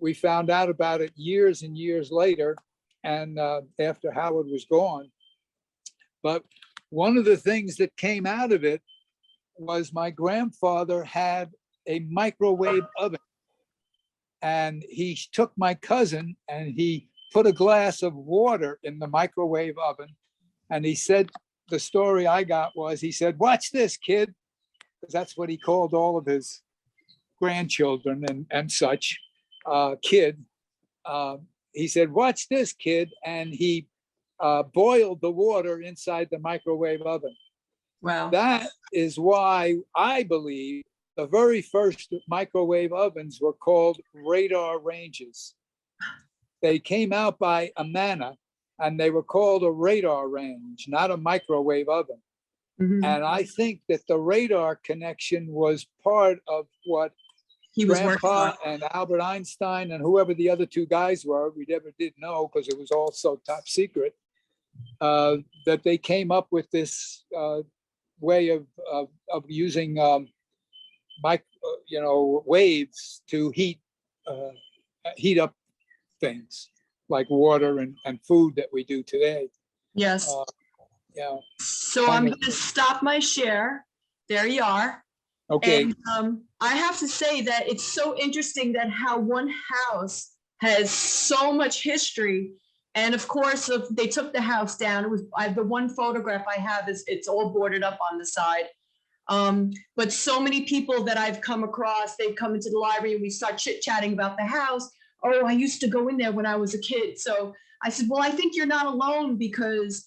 We found out about it years and years later, and after Howard was gone. But one of the things that came out of it was my grandfather had a microwave oven. And he took my cousin and he put a glass of water in the microwave oven. And he said, the story I got was, he said, watch this, kid. Because that's what he called all of his grandchildren and such, kid. He said, watch this, kid. And he boiled the water inside the microwave oven.
Wow.
That is why I believe the very first microwave ovens were called radar ranges. They came out by Amana, and they were called a radar range, not a microwave oven.
Mhm.
And I think that the radar connection was part of what
He was working
Grandpa
on.
and Albert Einstein and whoever the other two guys were, we never did know because it was all so top secret, that they came up with this way of using waves to heat up things like water and food that we do today.
Yes.
Yeah.
So
kind
I'm
of-
going to stop my share. There you are.
Okay.
And I have to say that it's so interesting that how one house has so much history. And of course, if they took the house down. It was the one photograph I have is it's all boarded up on the side. But so many people that I've come across, they've come into the library and we start chit-chatting about the house. Oh, I used to go in there when I was a kid. So I said, well, I think you're not alone, because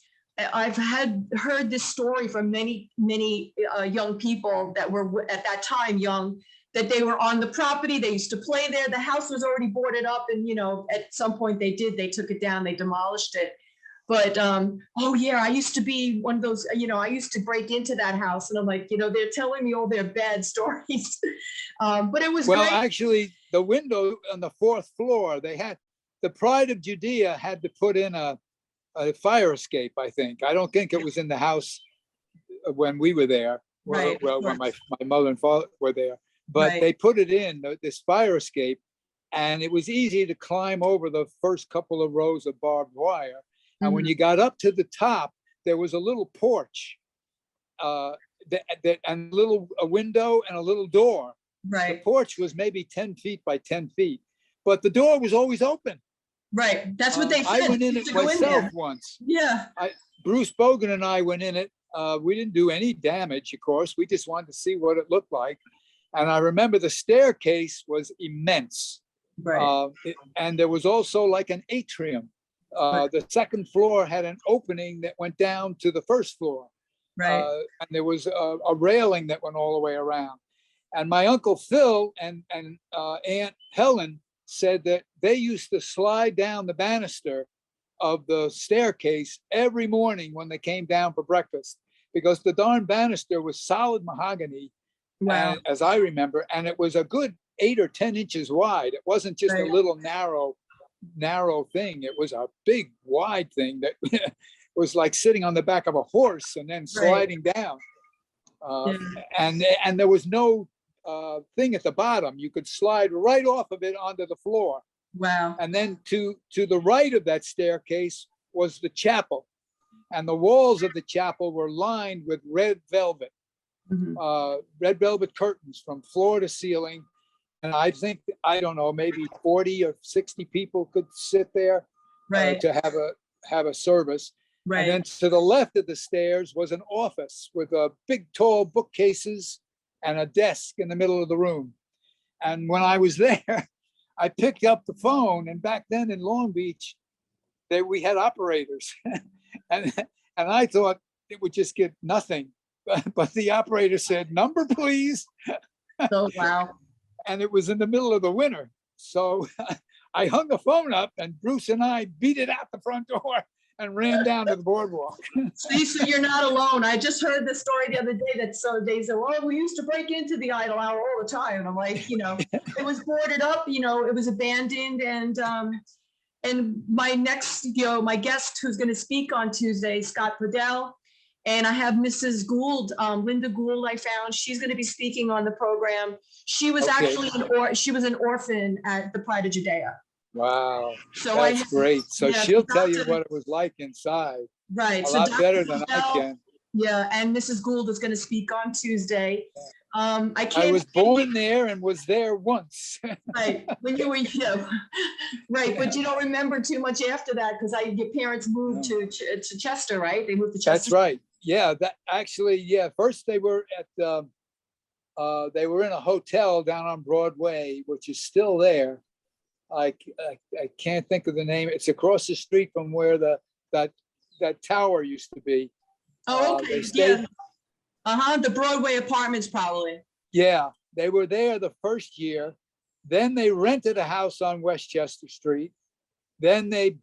I've heard this story from many young people that were at that time young, that they were on the property. They used to play there. The house was already boarded up, and at some point they took it down, they demolished it. But oh yeah, I used to be one of those. I used to break into that house, and I'm like, they're telling me all their bad stories. But it was great.
Actually, the window on the 4th floor, they had the Pride of Judea had to put in a fire escape, I think. I don't think it was in the house when we were there.
Right.
Well, when my mother and father were there. But
Right.
they put it in, this fire escape, and it was easy to climb over the first couple of rows of barbed wire. And when you got up to the top, there was a little porch, and a window and a little door. The
Right.
porch was maybe 10 feet by 10 feet, but the door was always open.
Right. That's what they said.
I went in
You
it
used to go in
myself
there.
once.
Yeah.
Bruce Bogan and I went in it. We didn't do any damage, of course. We just wanted to see what it looked like. And I remember the staircase was immense.
Right.
And there was also like an atrium. The 2nd floor had an opening that went down to the 1st floor.
Right.
And there was a railing that went all the way around. And my Uncle Phil and Aunt Helen said that they used to slide down the banister of the staircase every morning when they came down for breakfast, because the darn banister was solid mahogany,
Wow.
as I remember, and it was a good 8 or 10 inches wide. It wasn't just a
Right.
little narrow thing. It was a big, wide thing that was like sitting on the back of a horse and then sliding down. And there was no thing at the bottom. You could slide right off of it onto the floor.
Wow.
And then to the right of that staircase was the chapel. And the walls of the chapel were lined with red velvet curtains from floor to ceiling. And I think, I don't know, maybe 40 or 60 people could sit there to have a service.
Right.
And then to the left of the stairs was an office with big, tall bookcases and a desk in the middle of the room. And when I was there, I picked up the phone, and back then in Long Beach, we had operators, and I thought it would just get nothing, but the operator said, "Number, please."
So wow.
And it was in the middle of the winter, so I hung the phone up, and Bruce and I beat it out the front door and ran down to the boardwalk.
See, so you're not alone. I just heard the story the other day that they said, well, we used to break into the Idle Hour all the time. And I'm like, it was boarded up, it was abandoned. And my next, my guest who's going to speak on Tuesday, Scott Podell, and I have Mrs. Gould, Linda Gould, I found. She's going to be speaking on the program. She was actually she was an orphan at the Pride of Judea.
Wow,
so
that's great. So she'll tell you
Dr.
what it was like inside.
Right.
A
So
lot
Dr.
better than I
Podell,
can.
Yeah, and Mrs. Gould is going to speak on Tuesday.
I was born there and was there once.
Right, when you were, right, but you don't remember too much after that because your parents moved to Chester, right? They moved to Chester.
That's right. Yeah, first they were they were in a hotel down on Broadway, which is still there. I can't think of the name. It's across the street from where that tower used to be.
Oh, okay. The Broadway Apartments, probably.
Yeah, they were there the first year. Then they rented a house on Westchester Street. Then they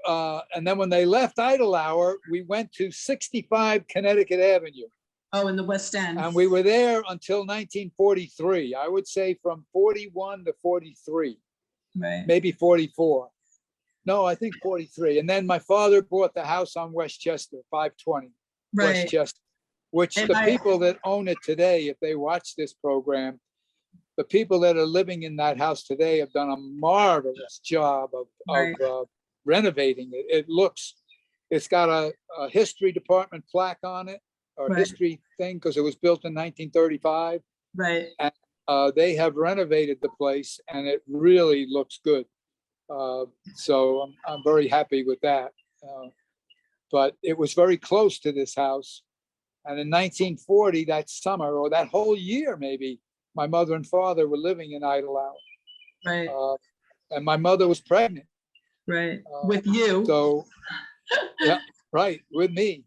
and then when they left Idlehour, we went to 65 Connecticut Avenue.
Oh, in the West End.
And we were there until 1943. I would say from 41 to 43,
Right.
maybe 44. No, I think 43. And then my father bought the house on Westchester, 520
Right.
Westchester, which
And
the people that own it today, if they watch this program, the people that are living in that house today have done a marvelous job of
Right.
renovating it. It's got a history department plaque on it, or
Right.
history thing, because it was built in 1935.
Right.
They have renovated the place and it really looks good. So I'm very happy with that. But it was very close to this house. And in 1940, that summer, or that whole year maybe, my mother and father were living in Idlehour.
Right.
And my mother was pregnant.
Right. With you.
So, yeah, right, with me.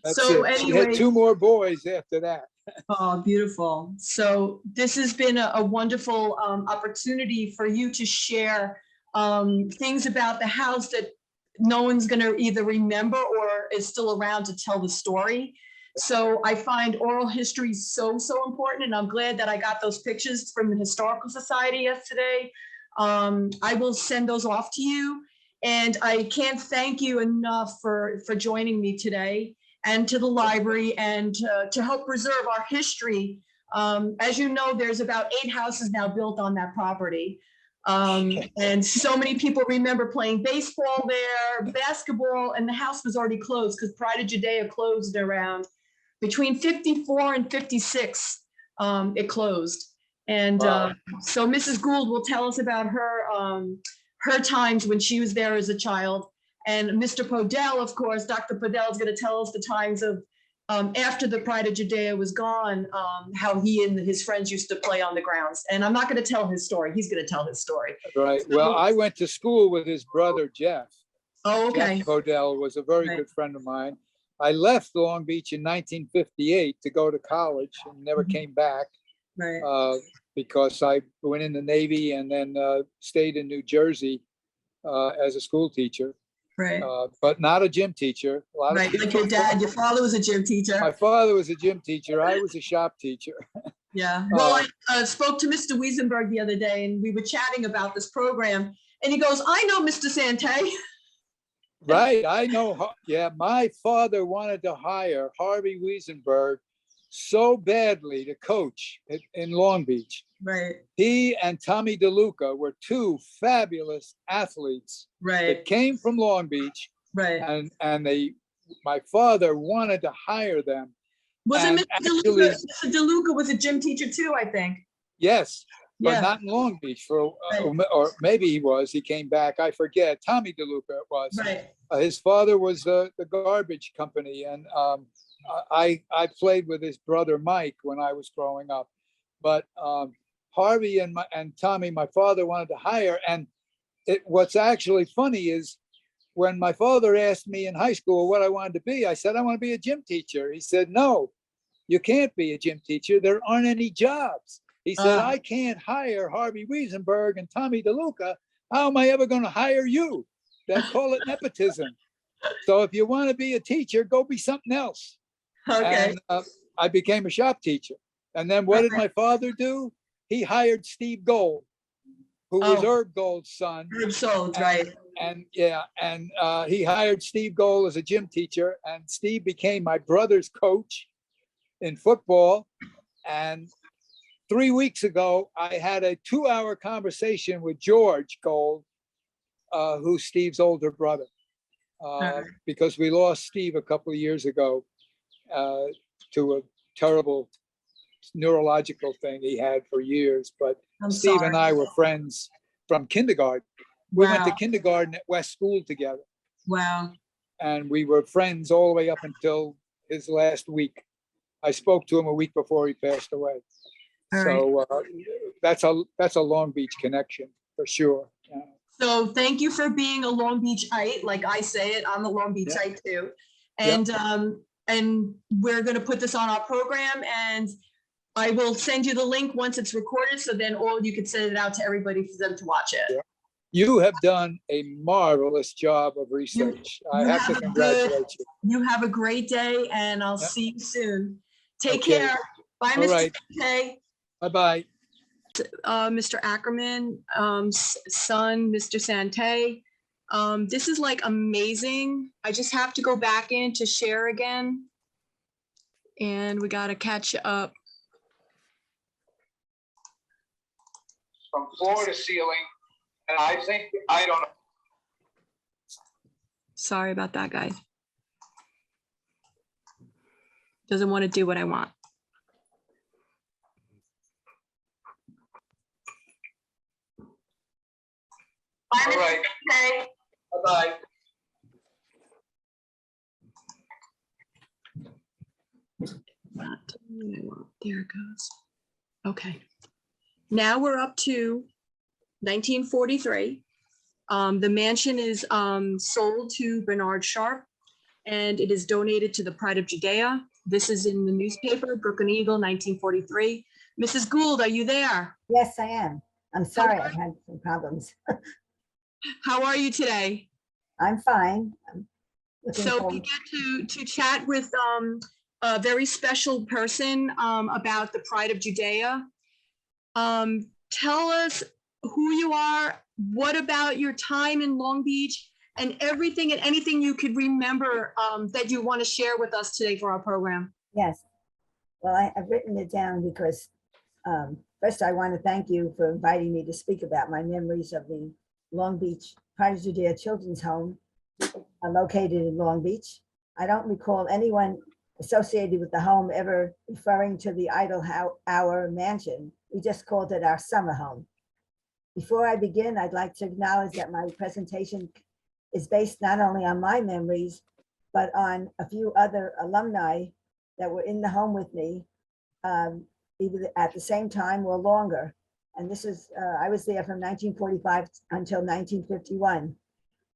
That's
So
it. She
anyway.
had 2 more boys after that.
Oh, beautiful. So this has been a wonderful opportunity for you to share things about the house that no one's going to either remember or is still around to tell the story. So I find oral history so important, and I'm glad that I got those pictures from the Historical Society yesterday. I will send those off to you, and I can't thank you enough for joining me today, and to the library, and to help preserve our history. As you know, there's about 8 houses now built on that property. And so many people remember playing baseball there, basketball, and the house was already closed because Pride of Judea closed around between 54 and 56. It closed. And
Wow.
so Mrs. Gould will tell us about her times when she was there as a child. And Mr. Podell, of course, Dr. Podell is going to tell us the times of after the Pride of Judea was gone, how he and his friends used to play on the grounds. And I'm not going to tell his story. He's going to tell his story.
Right. Well, I went to school with his brother, Jeff.
Oh, okay.
Jeff Podell was a very
Right.
good friend of mine. I left Long Beach in 1958 to go to college and never
Mhm.
came back
Right.
because I went in the Navy and then stayed in New Jersey as a school teacher.
Right.
But not a gym teacher. A lot
Right.
of people.
Like your dad, your father was a gym teacher.
My father was a gym teacher. I was a shop teacher.
Yeah. Well, I spoke to Mr. Wiesenberg the other day, and we were chatting about this program. And he goes, "I know Mr. Santay."
Right. I know. Yeah. My father wanted to hire Harvey Wiesenberg so badly to coach in Long Beach.
Right.
He and Tommy DeLuca were 2 fabulous athletes
Right.
that came from Long Beach,
Right.
and my father wanted to hire them.
Wasn't
And
Mr.
actually-
DeLuca? Mr. DeLuca was a gym teacher too, I think.
Yes, but
Yeah.
not in Long Beach
Right.
or maybe he came back. I forget. Tommy DeLuca it was.
Right.
His father was the garbage company, and I played with his brother Mike when I was growing up. But Harvey and Tommy, my father wanted to hire. And what's actually funny is when my father asked me in high school what I wanted to be, I said, I want to be a gym teacher. He said, no, you can't be a gym teacher. There aren't any jobs. He said, I can't hire Harvey Wiesenberg and Tommy DeLuca. How am I ever going to hire you? They call it nepotism. So if you want to be a teacher, go be something else.
Okay.
And I became a shop teacher. And then what did my father do? He hired Steve Gould, who was Herb Gould's son.
Herb Sold, right.
And he hired Steve Gould as a gym teacher, and Steve became my brother's coach in football. And 3 weeks ago, I had a 2-hour conversation with George Gould, who's Steve's older brother, because we lost Steve a couple of years ago to a terrible neurological thing he had for years. But Steve and I were friends from kindergarten. We went to kindergarten at West School together.
Wow.
And we were friends all the way up until his last week. I spoke to him a week before he passed away. So that's a Long Beach connection for sure.
So thank you for being a Long Beachite, like I say it. I'm a Long Beachite too. And and we're going to put this on our program, and I will send you the link once it's recorded, so then you can send it out to everybody for them to watch it.
You have done a marvelous job of research. I have to congratulate you.
You have a great day, and I'll
Yeah.
see you soon. Take
Okay.
care. Bye,
All
Mr.
right.
Santay.
Bye-bye.
Mr. Ackerman, son, Mr. Santay. This is like amazing. I just have to go back in to share again. And we got to catch up.
From floor to ceiling, and I don't know.
Sorry about that, guys. Doesn't want to do what I want. Bye,
All right.
Santay.
Bye-bye.
Not doing what I want. There it goes. Okay. Now we're up to 1943. The mansion is sold to Bernard Sharp, and it is donated to the Pride of Judea. This is in the newspaper, Brooklyn Eagle, 1943. Mrs. Gould, are you there?
Yes, I am. I'm sorry, I had some problems.
How are you today?
I'm fine. I'm looking
So we
forward-
get to chat with a very special person about the Pride of Judea. Tell us who you are, what about your time in Long Beach, and everything and anything you could remember that you want to share with us today for our program.
Yes. Well, I've written it down because first I want to thank you for inviting me to speak about my memories of the Long Beach Pride of Judea Children's Home located in Long Beach. I don't recall anyone associated with the home ever referring to the Idle Hour Mansion. We just called it our summer home. Before I begin, I'd like to acknowledge that my presentation is based not only on my memories, but on a few other alumni that were in the home with me, either at the same time or longer. And this is, I was there from 1945 until 1951.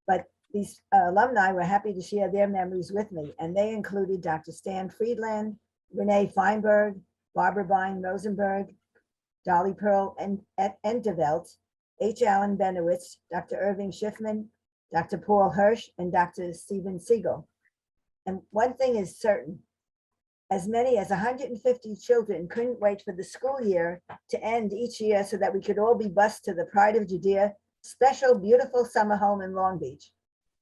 But these alumni were happy to share their memories with me, and they included Dr. Stan Friedland, Renee Feinberg, Barbara Vine Rosenberg, Dolly Pearl Endevelt, H. Allen Benowitz, Dr. Irving Schiffman, Dr. Paul Hirsch, and Dr. Stephen Siegel. And one thing is certain, as many as 150 children couldn't wait for the school year to end each year so that we could all be bused to the Pride of Judea special, beautiful summer home in Long Beach,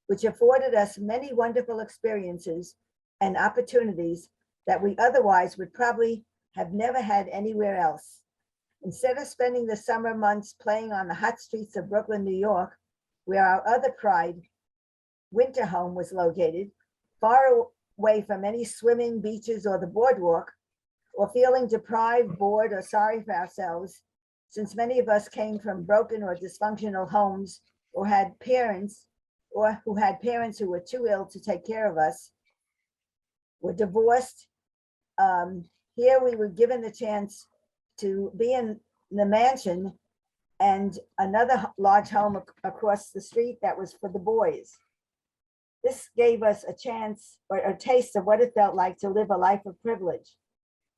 which afforded us many wonderful experiences and opportunities that we otherwise would probably have never had anywhere else. Instead of spending the summer months playing on the hot streets of Brooklyn, New York, where our other Pride winter home was located, far away from any swimming, beaches, or the boardwalk, or feeling deprived, bored, or sorry for ourselves, since many of us came from broken or dysfunctional homes, or had parents, or who had parents who were too ill to take care of us, were divorced. Here we were given the chance to be in the mansion and another large home across the street that was for the boys. This gave us a chance or a taste of what it felt like to live a life of privilege.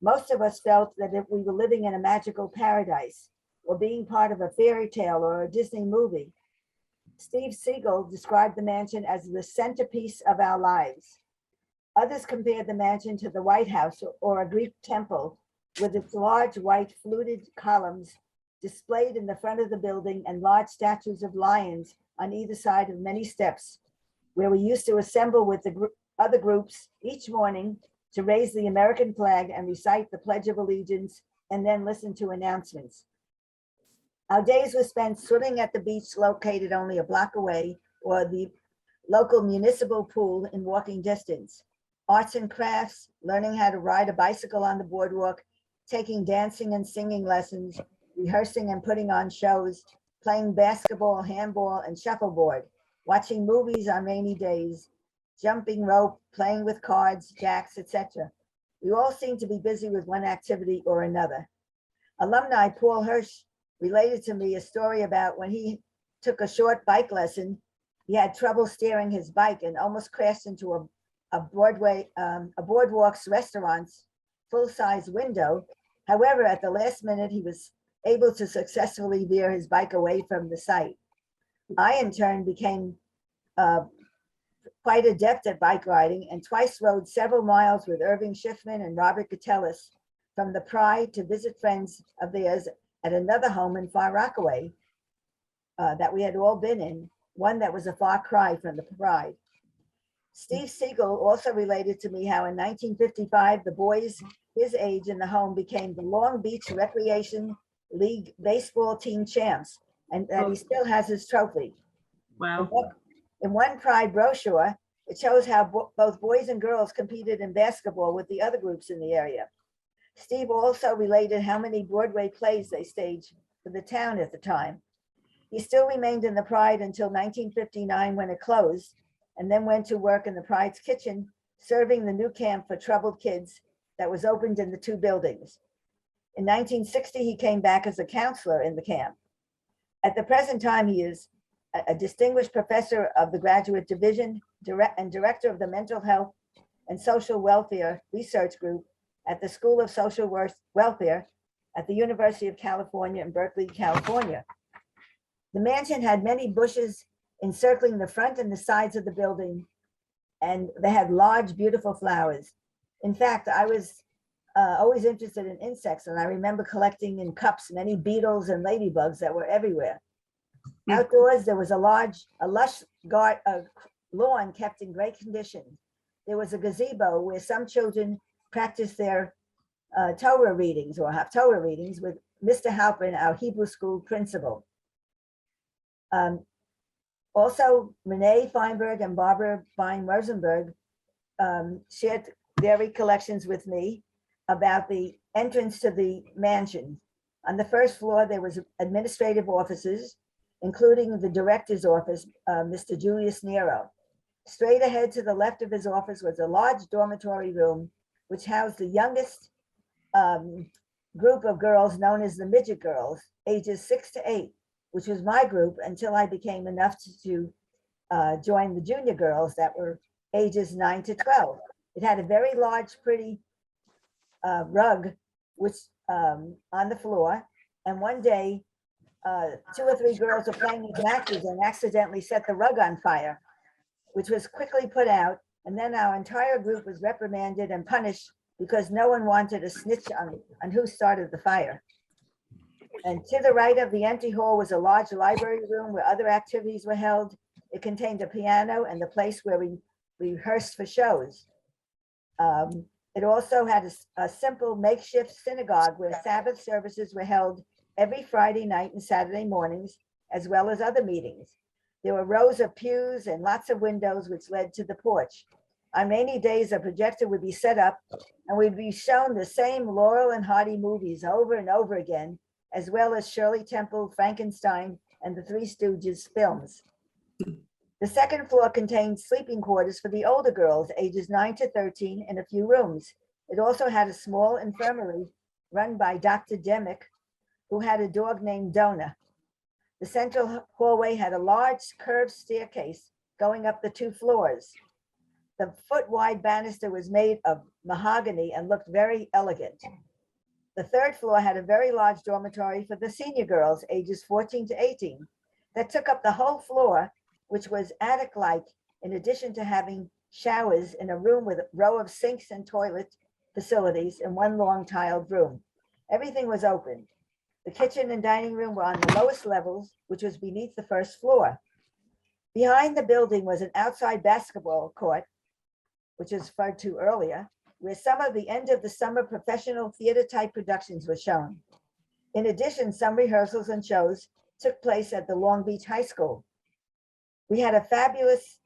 Most of us felt that if we were living in a magical paradise or being part of a fairy tale or a Disney movie. Steve Siegel described the mansion as the centerpiece of our lives. Others compared the mansion to the White House or a Greek temple with its large white fluted columns displayed in the front of the building and large statues of lions on either side of many steps, where we used to assemble with the other groups each morning to raise the American flag and recite the Pledge of Allegiance and then listen to announcements. Our days were spent swimming at the beach located only a block away, or the local municipal pool in walking distance. Arts and crafts, learning how to ride a bicycle on the boardwalk, taking dancing and singing lessons, rehearsing and putting on shows, playing basketball, handball, and shuffleboard, watching movies on rainy days, jumping rope, playing with cards, jacks, etc. We all seemed to be busy with one activity or another. Alumni Paul Hirsch related to me a story about when he took a short bike lesson, he had trouble steering his bike and almost crashed into a boardwalk's restaurant's full-size window. However, at the last minute, he was able to successfully veer his bike away from the site. I in turn became quite adept at bike riding and twice rode several miles with Irving Schiffman and Robert Gatellis from the Pride to visit friends of theirs at another home in Far Rockaway that we had all been in, one that was a far cry from the Pride. Steve Siegel also related to me how in 1955, the boys his age in the home became the Long Beach Recreation League baseball team champs, and that he still has his trophy.
Wow.
In one Pride brochure, it shows how both boys and girls competed in basketball with the other groups in the area. Steve also related how many Broadway plays they staged for the town at the time. He still remained in the Pride until 1959 when it closed, and then went to work in the Pride's kitchen, serving the new camp for troubled kids that was opened in the two buildings. In 1960, he came back as a counselor in the camp. At the present time, he is a distinguished professor of the graduate division and director of the mental health and social welfare research group at the School of Social Welfare at the University of California in Berkeley, California. The mansion had many bushes encircling the front and the sides of the building, and they had large, beautiful flowers. In fact, I was always interested in insects, and I remember collecting in cups many beetles and ladybugs that were everywhere. Outdoors, there was a lush lawn kept in great condition. There was a gazebo where some children practiced their Torah readings or Haftorah readings with Mr. Halpern, our Hebrew school principal. Also, Renee Feinberg and Barbara Bein-Rosenberg shared their recollections with me about the entrance to the mansion. On the first floor, there was administrative offices, including the director's office, Mr. Julius Nero. Straight ahead to the left of his office was a large dormitory room, which housed the youngest group of girls known as the midget girls, ages 6 to 8, which was my group until I became enough to join the junior girls that were ages 9 to 12. It had a very large, pretty rug which on the floor. And one day, 2 or 3 girls were playing with matches and accidentally set the rug on fire, which was quickly put out. And then our entire group was reprimanded and punished because no one wanted to snitch on who started the fire. And to the right of the empty hall was a large library room where other activities were held. It contained a piano and the place where we rehearsed for shows. It also had a simple makeshift synagogue where Sabbath services were held every Friday night and Saturday mornings, as well as other meetings. There were rows of pews and lots of windows which led to the porch. On rainy days, a projector would be set up and we'd be shown the same Laurel and Hardy movies over and over again, as well as Shirley Temple, Frankenstein, and the Three Stooges films. The second floor contained sleeping quarters for the older girls, ages 9 to 13, in a few rooms. It also had a small infirmary run by Dr. Demick, who had a dog named Dona. The central hallway had a large curved staircase going up the 2 floors. The foot-wide banister was made of mahogany and looked very elegant. The 3rd floor had a very large dormitory for the senior girls, ages 14 to 18, that took up the whole floor, which was attic-like, in addition to having showers in a room with a row of sinks and toilet facilities in one long tiled room. Everything was open. The kitchen and dining room were on the lowest levels, which was beneath the 1st floor. Behind the building was an outside basketball court, which was referred to earlier, where some of the end of the summer professional theater type productions were shown. In addition, some rehearsals and shows took place at the Long Beach High School. We had a fabulous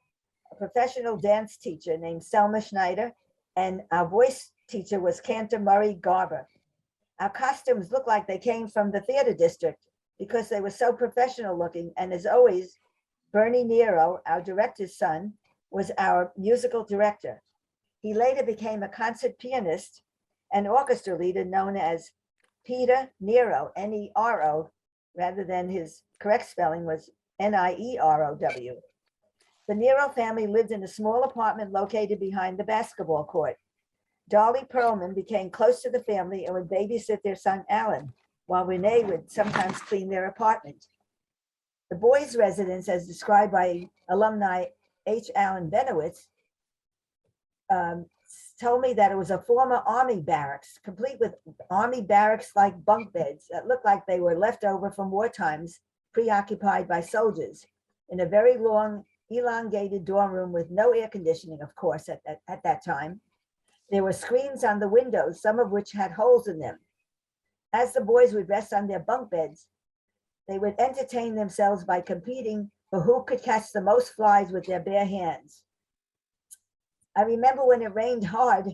professional dance teacher named Selma Schneider, and our voice teacher was Cantor Murray Garber. Our costumes looked like they came from the theater district because they were so professional looking, and as always, Bernie Nero, our director's son, was our musical director. He later became a concert pianist and orchestra leader known as Peter Nero, N-E-R-O, rather than his correct spelling was N-I-E-R-O-W. The Nero family lived in a small apartment located behind the basketball court. Dolly Perlman became close to the family and would babysit their son Alan, while Renee would sometimes clean their apartment. The boys' residence, as described by alumni H. Allen Benowitz, told me that it was a former army barracks, complete with army barracks-like bunk beds that looked like they were left over from war times, preoccupied by soldiers, in a very long, elongated dorm room with no air conditioning, of course, at that time. There were screens on the windows, some of which had holes in them. As the boys would rest on their bunk beds, they would entertain themselves by competing for who could catch the most flies with their bare hands. I remember when it rained hard,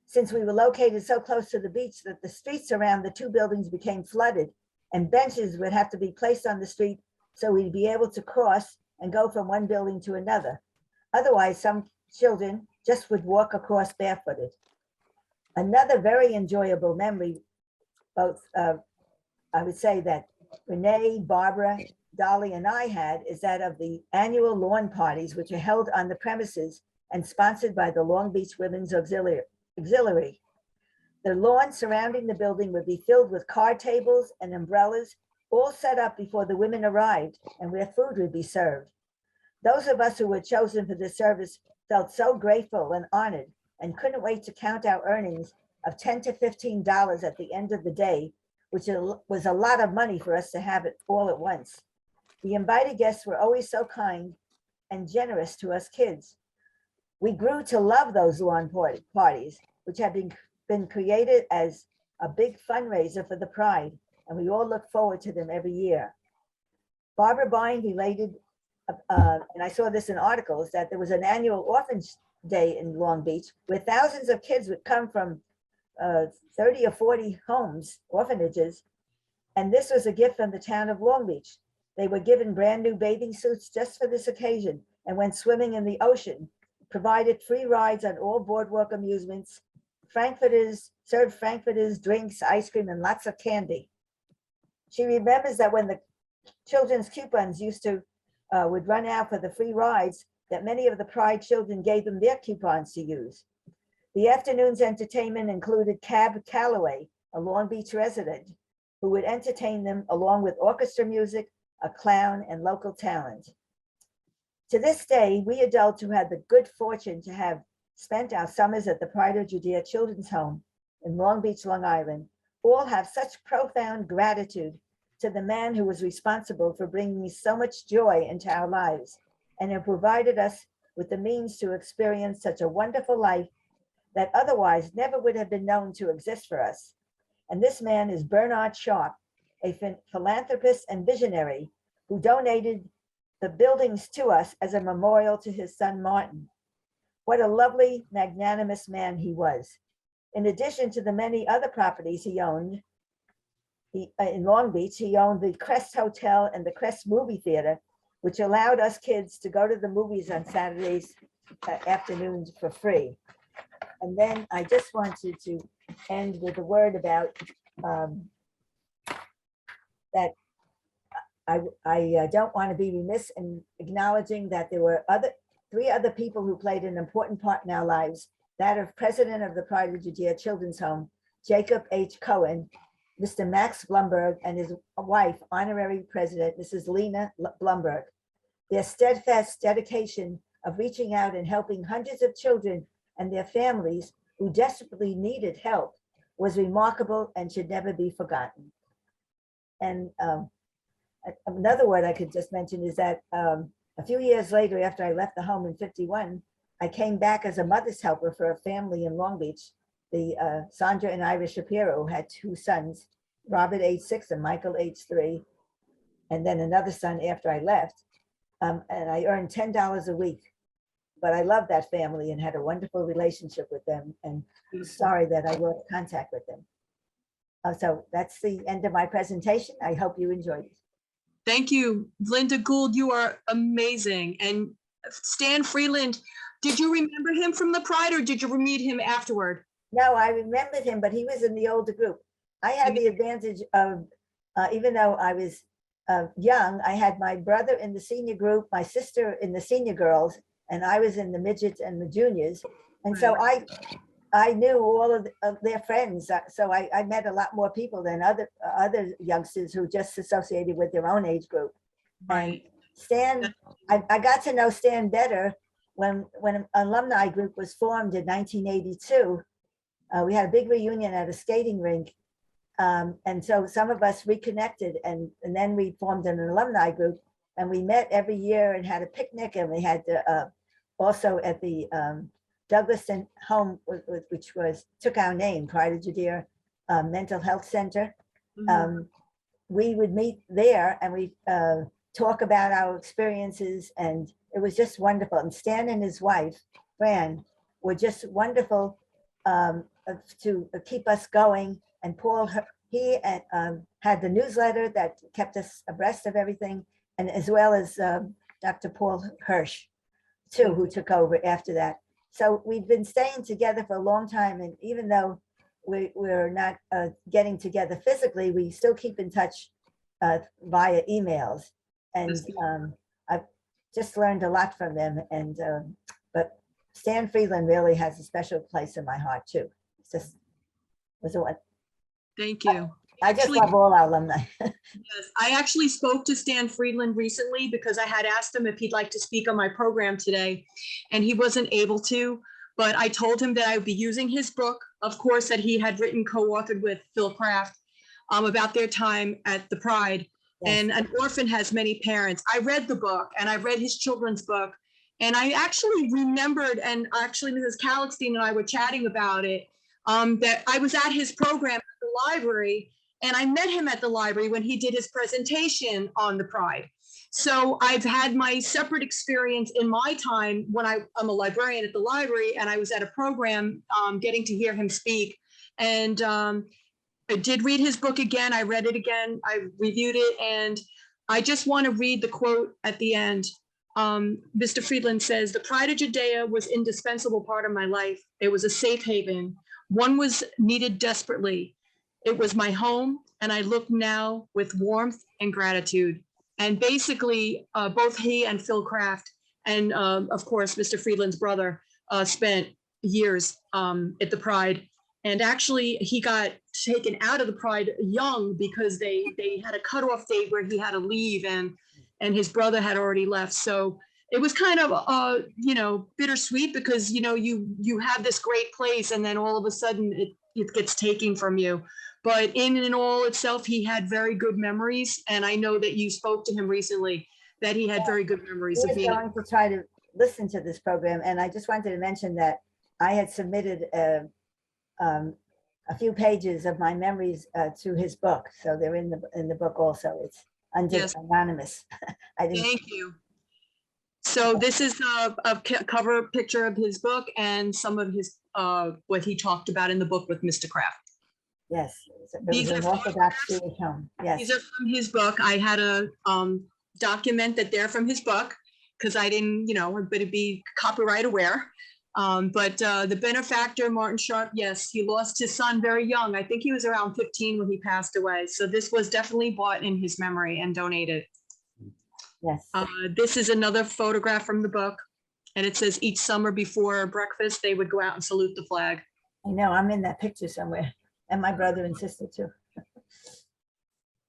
since we were located so close to the beach, that the streets around the two buildings became flooded and benches would have to be placed on the street so we'd be able to cross and go from one building to another. Otherwise, some children just would walk across barefooted. Another very enjoyable memory, both I would say that Renee, Barbara, Dolly, and I had, is that of the annual lawn parties, which are held on the premises and sponsored by the Long Beach Women's Auxiliary. The lawn surrounding the building would be filled with card tables and umbrellas, all set up before the women arrived, and where food would be served. Those of us who were chosen for this service felt so grateful and honored and couldn't wait to count our earnings of $10 to $15 at the end of the day, which was a lot of money for us to have it all at once. The invited guests were always so kind and generous to us kids. We grew to love those lawn parties, which had been created as a big fundraiser for the Pride, and we all look forward to them every year. Barbara Bine related, and I saw this in articles, that there was an annual Orphanage Day in Long Beach where thousands of kids would come from 30 or 40 homes, orphanages, and this was a gift from the town of Long Beach. They were given brand new bathing suits just for this occasion and went swimming in the ocean, provided free rides on all boardwalk amusements, served frankfurters, drinks, ice cream, and lots of candy. She remembers that when the children's coupons would run out for the free rides, that many of the Pride children gave them their coupons to use. The afternoon's entertainment included Cab Calloway, a Long Beach resident, who would entertain them along with orchestra music, a clown, and local talent. To this day, we adults who had the good fortune to have spent our summers at the Pride of Judea Children's Home in Long Beach, Long Island, all have such profound gratitude to the man who was responsible for bringing so much joy into our lives and have provided us with the means to experience such a wonderful life that otherwise never would have been known to exist for us. And this man is Bernard Sharp, a philanthropist and visionary who donated the buildings to us as a memorial to his son, Martin. What a lovely, magnanimous man he was. In addition to the many other properties he owned, in Long Beach, he owned the Crest Hotel and the Crest Movie Theater, which allowed us kids to go to the movies on Saturdays afternoons for free. And then I just wanted to end with a word about that I don't want to be remiss in acknowledging that there were three other people who played an important part in our lives, that of President of the Pride of Judea Children's Home, Jacob H. Cohen, Mr. Max Blumberg, and his wife, Honorary President, Mrs. Lena Blumberg. Their steadfast dedication of reaching out and helping hundreds of children and their families who desperately needed help was remarkable and should never be forgotten. And another word I could just mention is that a few years later, after I left the home in '51, I came back as a mother's helper for a family in Long Beach, the Sandra and Ira Shapiro, who had two sons, Robert age 6 and Michael age 3, and then another son after I left. And I earned $10 a week, but I loved that family and had a wonderful relationship with them, and I'm sorry that I lost contact with them. So that's the end of my presentation. I hope you enjoyed it.
Thank you, Linda Gould. You are amazing. And Stan Freeland, did you remember him from the Pride, or did you meet him afterward?
No, I remembered him, but he was in the older group. I had the advantage of, even though I was young, I had my brother in the senior group, my sister in the senior girls, and I was in the midgets and the juniors. And so I knew all of their friends. So I met a lot more people than other youngsters who just associated with their own age group.
Right.
Stan, I got to know Stan better when an alumni group was formed in 1982. We had a big reunion at a skating rink. And so some of us reconnected, and then we formed an alumni group, and we met every year and had a picnic, and we had also at the Douglaston home, which took our name, Pride of Judea Mental Health Center. We would meet there and we talk about our experiences, and it was just wonderful. And Stan and his wife, Fran, were just wonderful to keep us going. And Paul, he had the newsletter that kept us abreast of everything, and as well as Dr. Paul Hirsch, too, who took over after that. So we've been staying together for a long time, and even though we're not getting together physically, we still keep in touch via emails. And I've just learned a lot from them. And but Stan Friedland really has a special place in my heart too. It's just was a
Thank you.
I just love all our alumni.
Yes, I actually spoke to Stan Friedland recently because I had asked him if he'd like to speak on my program today, and he wasn't able to. But I told him that I would be using his book, of course, that he had written, co-authored with Phil Kraft, about their time at the Pride. Yes. And an orphan has many parents. I read the book, and I read his children's book, and I actually remembered, and actually Mrs. Kalixstein and I were chatting about it, that I was at his program at the library, and I met him at the library when he did his presentation on the Pride. So I've had my separate experience in my time when I'm a librarian at the library, and I was at a program getting to hear him speak. And I did read his book again. I read it again. I reviewed it. And I just want to read the quote at the end. Mr. Friedland says, "The Pride of Judea was an indispensable part of my life. It was a safe haven. One was needed desperately. It was my home, and I look now with warmth and gratitude." And basically, both he and Phil Kraft, and of course, Mr. Friedland's brother, spent years at the Pride. And actually, he got taken out of the Pride young because they had a cutoff date where he had to leave, and his brother had already left. So it was kind of, bittersweet because, you have this great place, and then all of a sudden it gets taken from you. But in and all itself, he had very good memories. And I know that you spoke to him recently, that he had very good memories of
being. We're going to try to listen to this program. And I just wanted to mention that I had submitted a few pages of my memories to his book. So they're in the book also. It's anonymous.
Thank you. So this is a cover picture of his book and some of his what he talked about in the book with Mr. Kraft.
Yes, these are Orthodox Jewish home. Yes,
these are from his book. I had to document that they're from his book because I didn't, but it'd be copyright aware. But the benefactor, Martin Sharp, yes, he lost his son very young. I think he was around 15 when he passed away. So this was definitely bought in his memory and donated.
Yes.
This is another photograph from the book, and it says each summer before breakfast, they would go out and salute the flag.
I know, I'm in that picture somewhere, and my brother and sister too.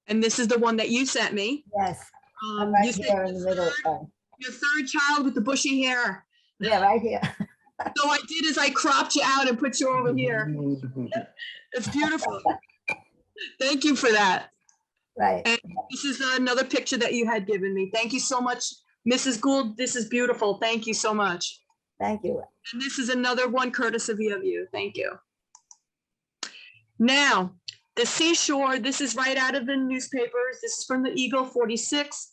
And this is the one that you sent me.
Yes, I'm right here in the middle.
Your third child with the bushy hair.
Yeah, right here.
So I did is I cropped you out and put you over here. It's beautiful. Thank you for that.
Right.
And this is another picture that you had given me. Thank you so much, Mrs. Gould. This is beautiful. Thank you so much.
Thank you.
And this is another one courtesy of you. Thank you. Now, the seashore, this is right out of the newspapers. This is from the Eagle 46.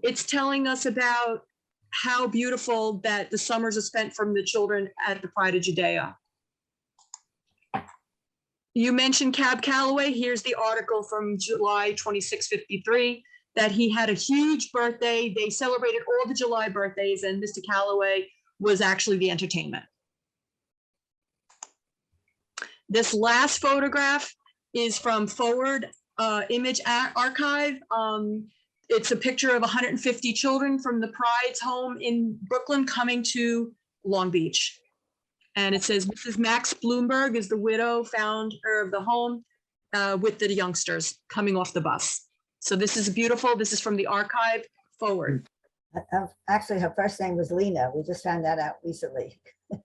It's telling us about how beautiful that the summers are spent from the children at the Pride of Judea. You mentioned Cab Calloway. Here's the article from July 2653, that he had a huge birthday. They celebrated all the July birthdays, and Mr. Calloway was actually the entertainment. This last photograph is from Forward Image Archive. It's a picture of 150 children from the Pride's home in Brooklyn coming to Long Beach. And it says Mrs. Max Bloomberg is the widow, founder of the home, with the youngsters coming off the bus. So this is beautiful. This is from the archive forward.
Actually, her first name was Lena. We just found that out recently.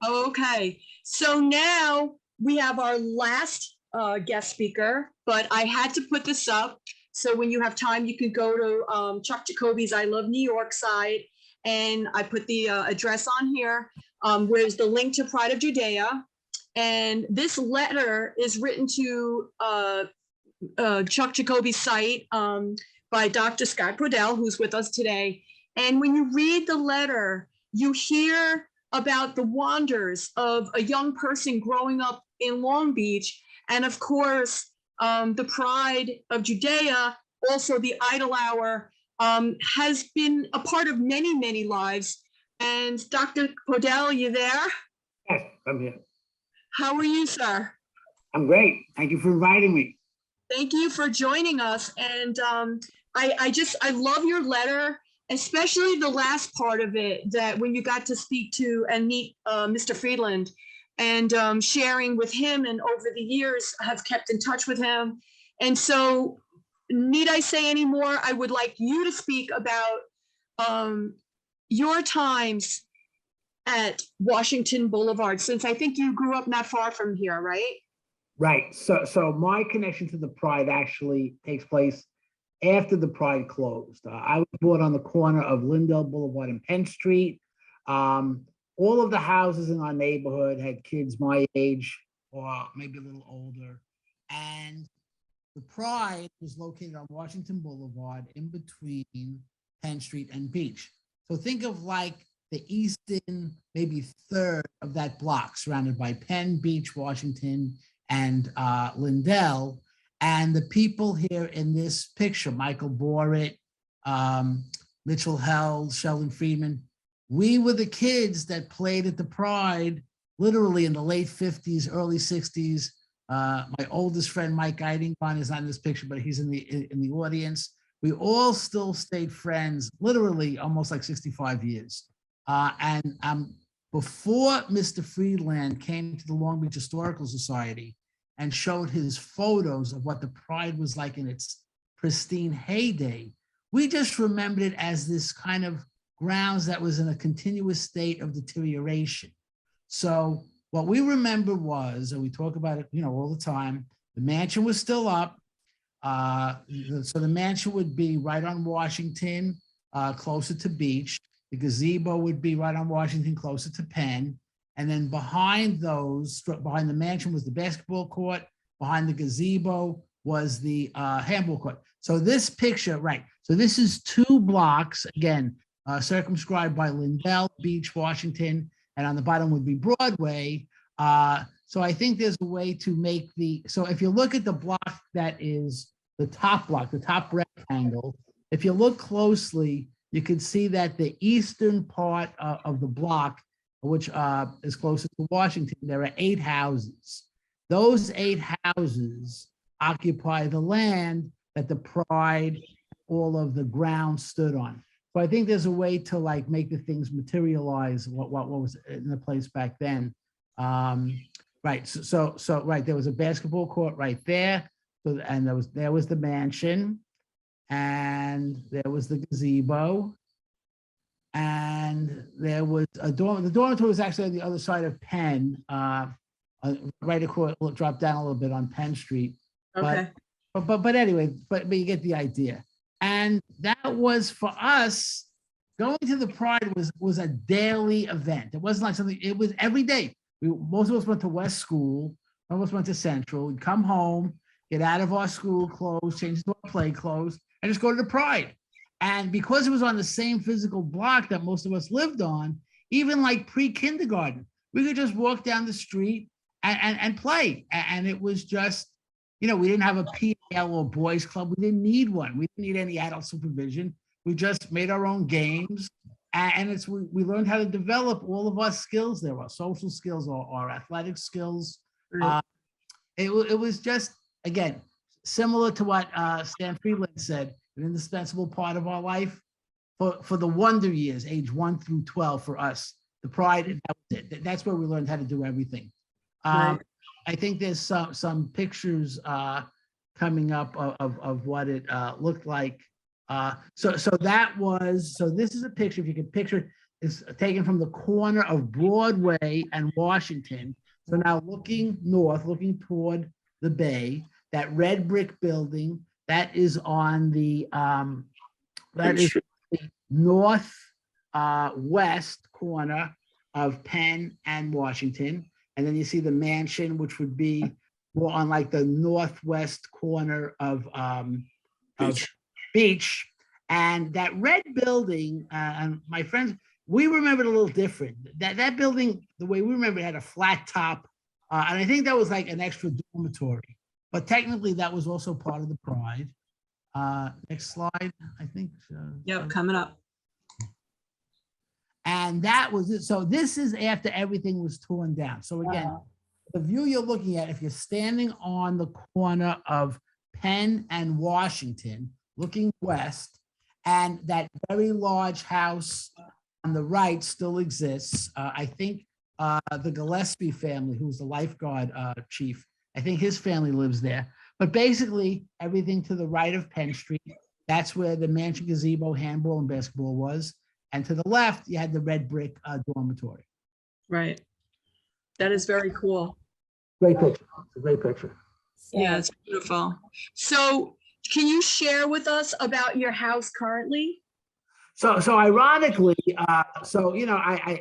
Okay, so now we have our last guest speaker, but I had to put this up. So when you have time, you can go to Chuck Jacoby's I Love New York site, and I put the address on here, where's the link to Pride of Judea. And this letter is written to Chuck Jacoby's site by Dr. Scott Podell, who's with us today. And when you read the letter, you hear about the wonders of a young person growing up in Long Beach. And of course, the Pride of Judea, also the Idle Hour, has been a part of many, many lives. And Dr. Podell, you there?
Yes, I'm here.
How are you, sir?
I'm great. Thank you for inviting me.
Thank you for joining us. And I love your letter, especially the last part of it, that when you got to speak to and meet Mr. Friedland, and sharing with him, and over the years have kept in touch with him. And so, need I say any more? I would like you to speak about your times at Washington Boulevard, since I think you grew up not far from here, right?
Right. So my connection to the Pride actually takes place after the Pride closed. I was born on the corner of Lindell Boulevard and Penn Street. All of the houses in our neighborhood had kids my age or maybe a little older. And the Pride was located on Washington Boulevard in between Penn Street and Beach. So think of like the eastern, maybe third of that block, surrounded by Penn, Beach, Washington, and Lindell. And the people here in this picture, Michael Borrett, Mitchell Held, Sheldon Friedman, we were the kids that played at the Pride, literally in the late 50s, early 60s. My oldest friend, Mike Eidingon, is not in this picture, but he's in the audience. We all still stayed friends, literally almost like 65 years. And before Mr. Friedland came to the Long Beach Historical Society and showed his photos of what the Pride was like in its pristine heyday, we just remembered it as this kind of grounds that was in a continuous state of deterioration. So what we remember was, and we talk about it, all the time, the mansion was still up. So the mansion would be right on Washington, closer to Beach. The gazebo would be right on Washington, closer to Penn. And then behind the mansion was the basketball court. Behind the gazebo was the handball court. So this picture, right. So this is 2 blocks, again, circumscribed by Lindell, Beach, Washington, and on the bottom would be Broadway. So I think there's a way to make so if you look at the block that is the top block, the top rectangle, if you look closely, you can see that the eastern part of the block, which is closer to Washington, there are 8 houses. Those 8 houses occupy the land that the Pride, all of the ground stood on. So I think there's a way to like make the things materialize what was in the place back then. Right. So right, there was a basketball court right there. So, and there was the mansion, and there was the gazebo, and there was a dorm. The dormitory was actually on the other side of Penn, right across, drop down a little bit on Penn Street.
Okay.
But anyway, but you get the idea. And that was, for us, going to the Pride was a daily event. It wasn't like something, it was every day. Most of us went to West School, some of us went to Central. We'd come home, get out of our school clothes, change to our play clothes, and just go to the Pride. And because it was on the same physical block that most of us lived on, even like pre-kindergarten, we could just walk down the street and play. And it was just, we didn't have a PL or boys club. We didn't need one. We didn't need any adult supervision. We just made our own games. And we learned how to develop all of our skills there, our social skills, our athletic skills.
Right.
It was just, again, similar to what Stan Friedland said, an indispensable part of our life for the wonder years, age 1 through 12 for us. The Pride, that was it. That's where we learned how to do everything.
Right.
I think there's some pictures coming up of what it looked like. So this is a picture, if you can picture it, is taken from the corner of Broadway and Washington. So now looking north, looking toward the bay, that red brick building, that is on the north west corner of Penn and Washington. And then you see the mansion, which would be more on like the northwest corner of Beach. And that red building, and my friends, we remember it a little different. That building, the way we remember it, had a flat top. And I think that was like an extra dormitory. But technically, that was also part of the Pride. Next slide, I think.
Yep, coming up.
And that was it. So this is after everything was torn down. So again, the view you're looking at, if you're standing on the corner of Penn and Washington, looking west, and that very large house on the right still exists. I think the Gillespie family, who's the lifeguard chief, I think his family lives there. But basically, everything to the right of Penn Street, that's where the mansion, gazebo, handball, and basketball was. And to the left, you had the red brick dormitory.
Right. That is very cool.
Great picture. It's a great picture.
Yeah, it's beautiful. So can you share with us about your house currently?
So ironically, I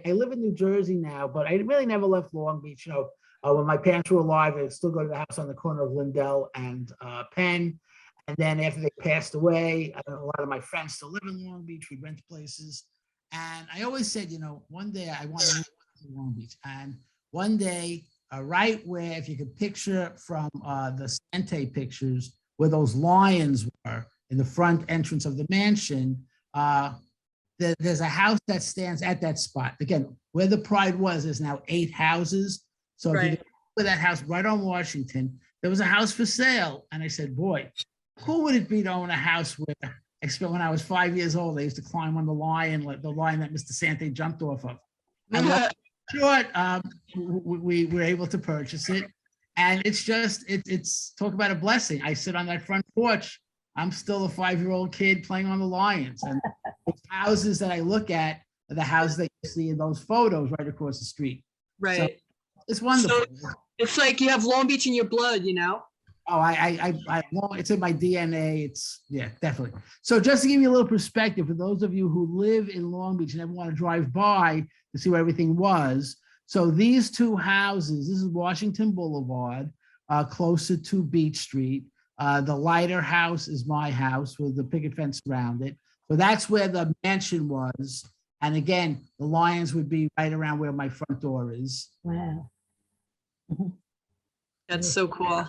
live in New Jersey now, but I really never left Long Beach. When my parents were alive, I still go to the house on the corner of Lindell and Penn. And then after they passed away, a lot of my friends still live in Long Beach. We rent places. And I always said, one day I want to move to Long Beach. And one day, right where, if you could picture from the Santay pictures, where those lions were in the front entrance of the mansion, there's a house that stands at that spot. Again, where the Pride was, there's now 8 houses. So if you go to that house right on Washington, there was a house for sale. And I said, boy, who would it be to own a house where, when I was 5 years old, I used to climb on the lion that Mr. Santay jumped off of. And short, we were able to purchase it. And it's talk about a blessing. I sit on that front porch. I'm still a 5-year-old kid playing on the lions. And the houses that I look at are the houses that you see in those photos right across the street.
Right.
So it's wonderful.
So it's like you have Long Beach in your blood,
Oh, it's in my DNA. Yeah, definitely. So just to give you a little perspective, for those of you who live in Long Beach and never want to drive by to see where everything was. So these 2 houses, this is Washington Boulevard, closer to Beach Street. The lighter house is my house with the picket fence around it. So that's where the mansion was. And again, the lions would be right around where my front door is.
Wow.
That's so cool.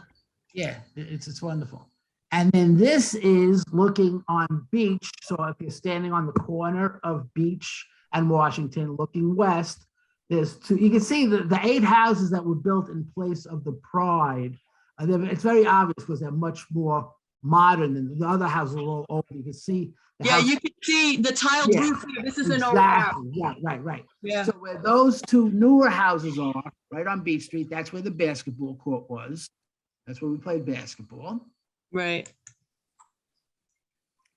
Yeah, it's wonderful. And then this is looking on Beach. So if you're standing on the corner of Beach and Washington, looking west, there's 2. You can see the 8 houses that were built in place of the Pride. It's very obvious because they're much more modern than the other houses are all old. You can see.
You can see the tiled roof here. This is an old house.
Yeah, right.
Yeah.
So where those 2 newer houses are, right on Beach Street, that's where the basketball court was. That's where we played basketball.
Right.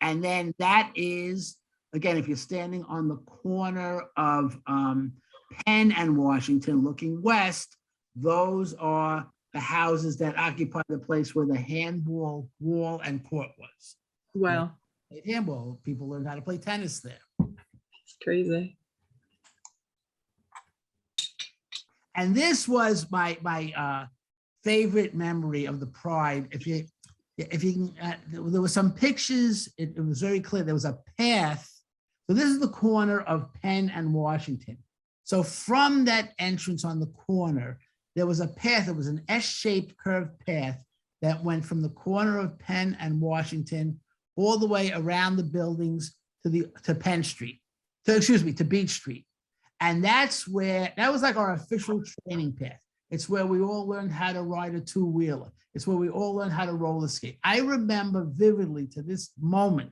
And then that is, again, if you're standing on the corner of Penn and Washington looking west, those are the houses that occupy the place where the handball wall and court was.
Wow.
Handball, people learned how to play tennis there.
It's crazy.
And this was my favorite memory of the Pride. If you can, there were some pictures. It was very clear. There was a path. So this is the corner of Penn and Washington. So from that entrance on the corner, there was a path. It was an S-shaped curved path that went from the corner of Penn and Washington all the way around the buildings to Penn Street, to Beach Street. And that was like our official training path. It's where we all learned how to ride a 2-wheeler. It's where we all learned how to roller skate. I remember vividly to this moment,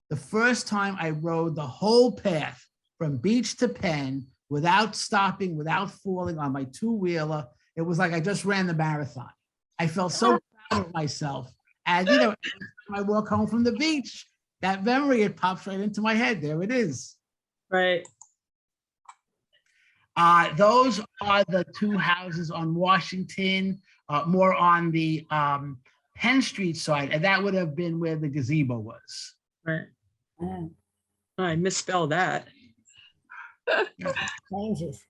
the first time I rode the whole path from Beach to Penn without stopping, without falling on my 2-wheeler. It was like I just ran the marathon. I felt so proud of myself. And, you know, when I walk home from the beach, that memory, it pops right into my head. There it is.
Right.
Those are the two houses on Washington, more on the Penn Street side, and that would have been where the gazebo was.
Right.
Mm,
I misspelled that.
Changes.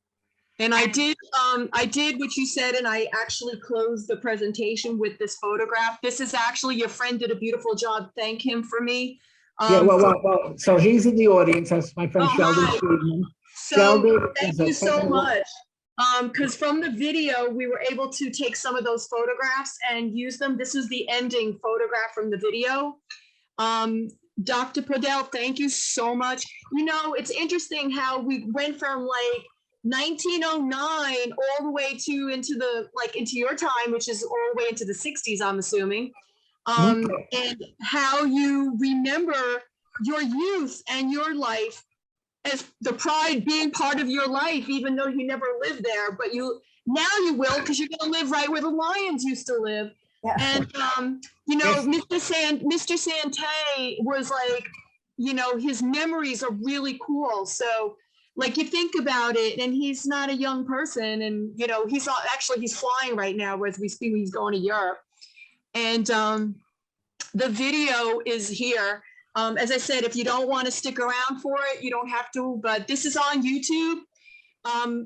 And I did what you said, and I actually closed the presentation with this photograph. This is actually, your friend did a beautiful job. Thank him for me.
Yeah, well, so he's in the audience. That's my friend
Oh,
Sheldon
hi.
Friedman.
So
Sheldon
thank
is a
you so
technical-
much. Because from the video, we were able to take some of those photographs and use them. This is the ending photograph from the video. Dr. Podell, thank you so much. You know, it's interesting how we went from like 1909 all the way to into your time, which is all the way into the 60s, I'm assuming. And how you remember your youth and your life as the Pride being part of your life, even though you never lived there, but now you will, because you're going to live right where the Lions used to live.
Yeah.
And you know, Mr. Santay was like, you know, his memories are really cool. So like, you think about it, and he's not a young person, and you know, he's flying right now as we speak. He's going to Europe, and the video is here. As I said, if you don't want to stick around for it, you don't have to, but this is on YouTube.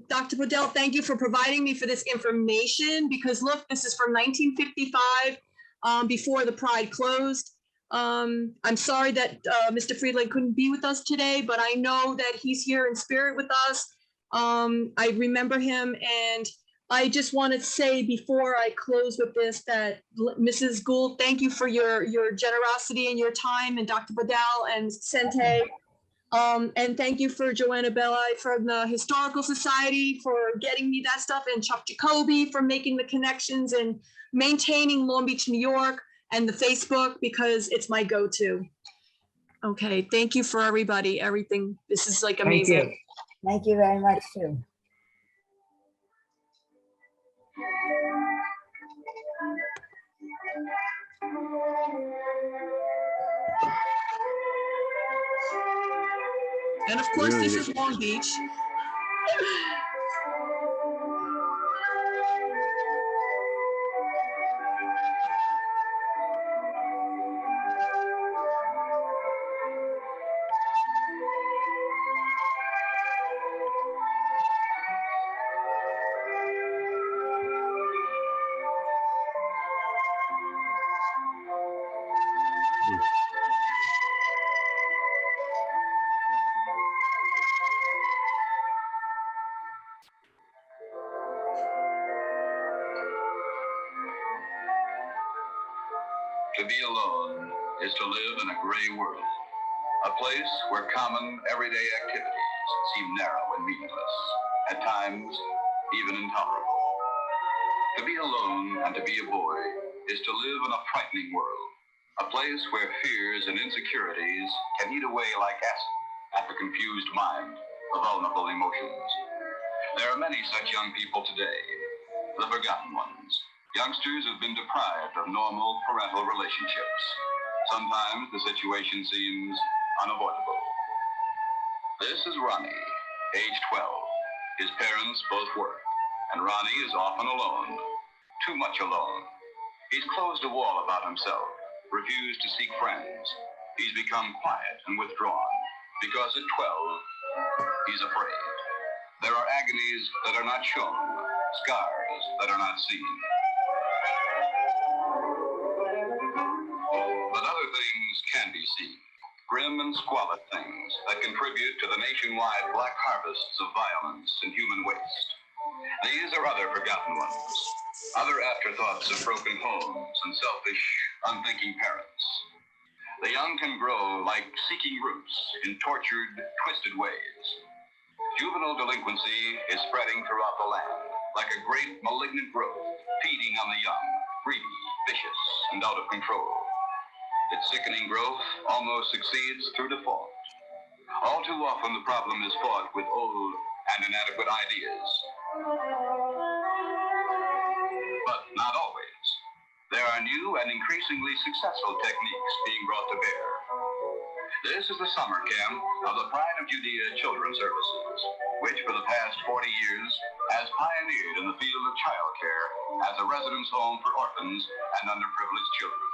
Dr. Podell, thank you for providing me for this information, because look, this is from 1955, before the Pride closed. I'm sorry that Mr. Friedland couldn't be with us today, but I know that he's here in spirit with us. I remember him, and I just want to say before I close with this that Mrs. Gould, thank you for your generosity and your time, and Dr. Podell and Santay. And thank you for Joanna Belli from the Historical Society for getting me that stuff, and Chuck Jacoby for making the connections and maintaining Long Beach, New York, and the Facebook, because it's my go-to. Okay, thank you for everything. This is like amazing.
Thank you.
Thank you very much too.
And of course, this is Long Beach.
To be alone is to live in a gray world, a place where common everyday activities seem narrow and meaningless, at times even intolerable. To be alone and to be a boy is to live in a frightening world, a place where fears and insecurities can eat away like acid at the confused mind, the vulnerable emotions. There are many such young people today, the forgotten ones. Youngsters have been deprived of normal parental relationships. Sometimes the situation seems unavoidable. This is Ronnie, age 12. His parents both work, and Ronnie is often alone, too much alone. He's closed a wall about himself, refused to seek friends. He's become quiet and withdrawn, because at 12, he's afraid. There are agonies that are not shown, scars that are not seen. But other things can be seen, grim and squalid things that contribute to the nationwide black harvests of violence and human waste. These are other forgotten ones, other afterthoughts of broken homes and selfish, unthinking parents. The young can grow like seeking roots in tortured, twisted ways. Juvenile delinquency is spreading throughout the land like a great malignant growth, feeding on the young, greedy, vicious, and out of control. Its sickening growth almost succeeds through default. All too often, the problem is fought with old and inadequate ideas. But not always. There are new and increasingly successful techniques being brought to bear. This is the summer camp of the Pride of Judea Children's Services, which for the past 40 years has pioneered in the field of childcare as a residence home for orphans and underprivileged children.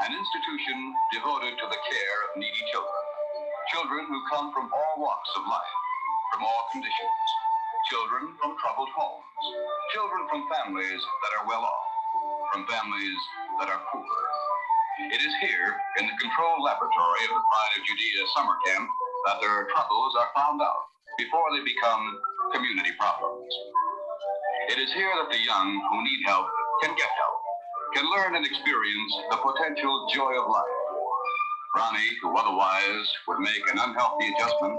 An institution devoted to the care of needy children. Children who come from all walks of life, from all conditions. Children from troubled homes. Children from families that are well off. From families that are poor. It is here in the control laboratory of the Pride of Judea summer camp that their troubles are found out before they become community problems. It is here that the young who need help can get help, can learn and experience the potential joy of life. Ronnie, who otherwise would make an unhealthy adjustment,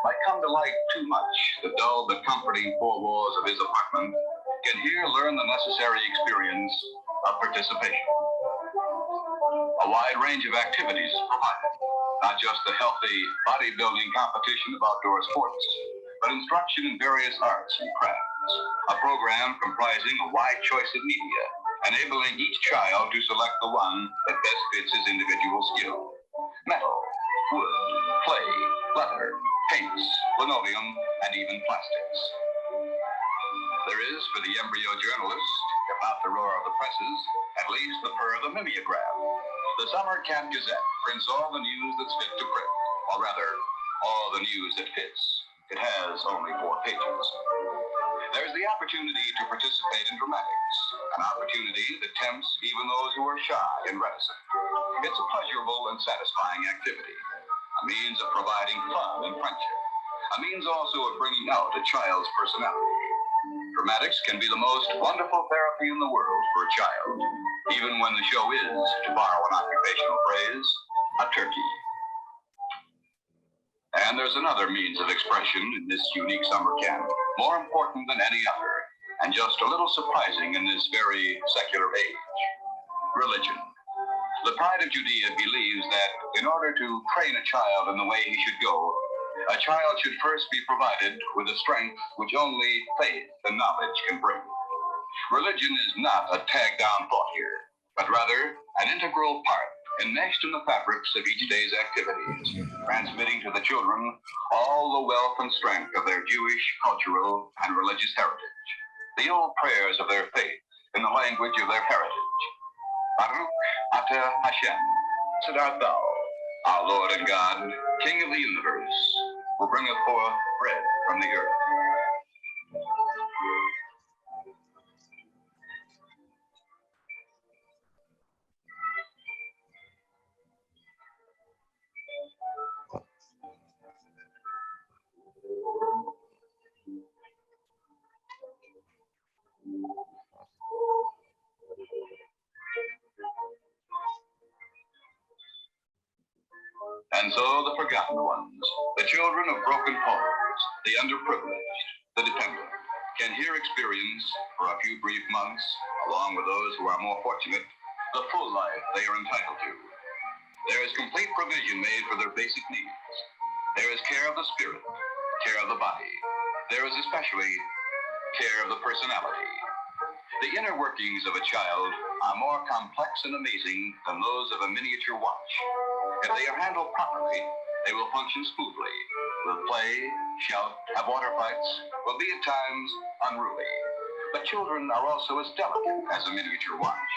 might come to like too much the dull but comforting four walls of his apartment, can here learn the necessary experience of participation. A wide range of activities is provided, not just the healthy bodybuilding competition of outdoor sports, but instruction in various arts and crafts. A program comprising a wide choice of media, enabling each child to select the one that best fits his individual skill. Metal, wood, clay, leather, paints, linoleum, and even plastics. There is, for the embryo journalist, if not the roar of the presses, at least the purr of the mimeograph. The Summer Camp Gazette prints all the news that's fit to print, or rather, all the news that fits. It has only 4 pages. There's the opportunity to participate in dramatics, an opportunity that tempts even those who are shy and reticent. It's a pleasurable and satisfying activity, a means of providing fun and friendship, a means also of bringing out a child's personality. Dramatics can be the most wonderful therapy in the world for a child, even when the show is, to borrow an occupational phrase, a turkey. And there's another means of expression in this unique summer camp, more important than any other, and just a little surprising in this very secular age. Religion. The Pride of Judea believes that in order to train a child in the way he should go, a child should first be provided with a strength which only faith and knowledge can bring. Religion is not a tag-down thought here, but rather an integral part enmeshed in the fabrics of each day's activities, transmitting to the children all the wealth and strength of their Jewish, cultural, and religious heritage, the old prayers of their faith in the language of their heritage. Baruch Atah Hashem, blessed art thou, our Lord and God, King of the universe, who bringeth forth bread from the earth. And so the forgotten ones, the children of broken homes, the underprivileged, the dependent, can here experience, for a few brief months, along with those who are more fortunate, the full life they are entitled to. There is complete provision made for their basic needs. There is care of the spirit, care of the body. There is especially care of the personality. The inner workings of a child are more complex and amazing than those of a miniature watch. If they are handled properly, they will function smoothly, will play, shout, have water fights, will be at times unruly. But children are also as delicate as a miniature watch.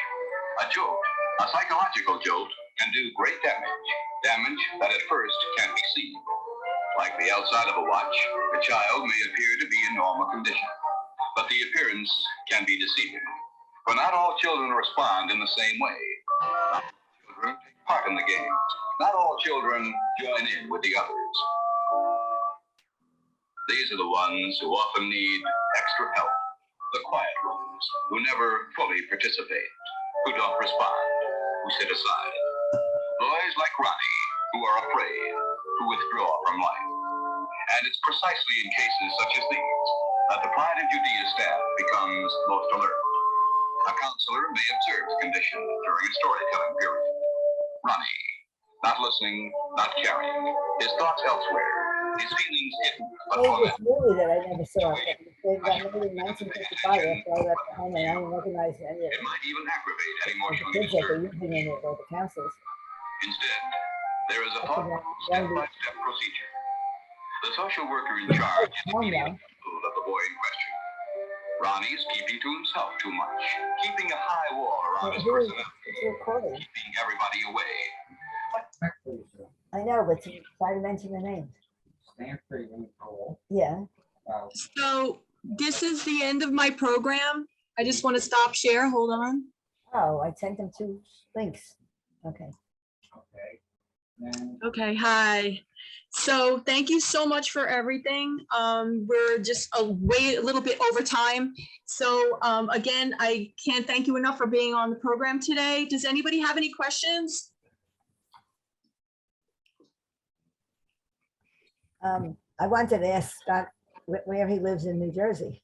A jolt, a psychological jolt, can do great damage that at first can't be seen. Like the outside of a watch, the child may appear to be in normal condition, but the appearance can be deceiving. For not all children respond in the same way. Not all children take part in the game. Not all children join in with the others. These are the ones who often need extra help. The quiet ones, who never fully participate, who don't respond, who sit aside. Boys like Ronnie, who are afraid, who withdraw from life. And it's precisely in cases such as these that the Pride of Judea staff becomes most alert. A counselor may observe the condition during a storytelling period. Ronnie, not listening, not caring, his thoughts elsewhere, his feelings hidden, but
There's
tormented.
this movie that I never saw. They got made in 1955 after I left home, and I didn't recognize any of
It might even aggravate an
the
emotionally
kids that they're
disturbed.
using in it, or the counselors.
Instead, there is a
That's
thoughtful,
about
step-by-step procedure. The social worker in charge is
Oh,
immediately
no.
told of the boy in question. Ronnie's keeping to himself too much, keeping a high wall around his personality,
It's recording.
keeping everybody away.
I know, but try to mention the names.
Santay and Linda Gould.
Yeah.
So this is the end of my program. I just want to stop share. Hold on.
Oh, I sent them two links. Okay.
Okay. Then
Okay, hi. So thank you so much for everything. We're just a little bit over time. So again, I can't thank you enough for being on the program today. Does anybody have any questions?
I wanted to ask Scott where he lives in New Jersey.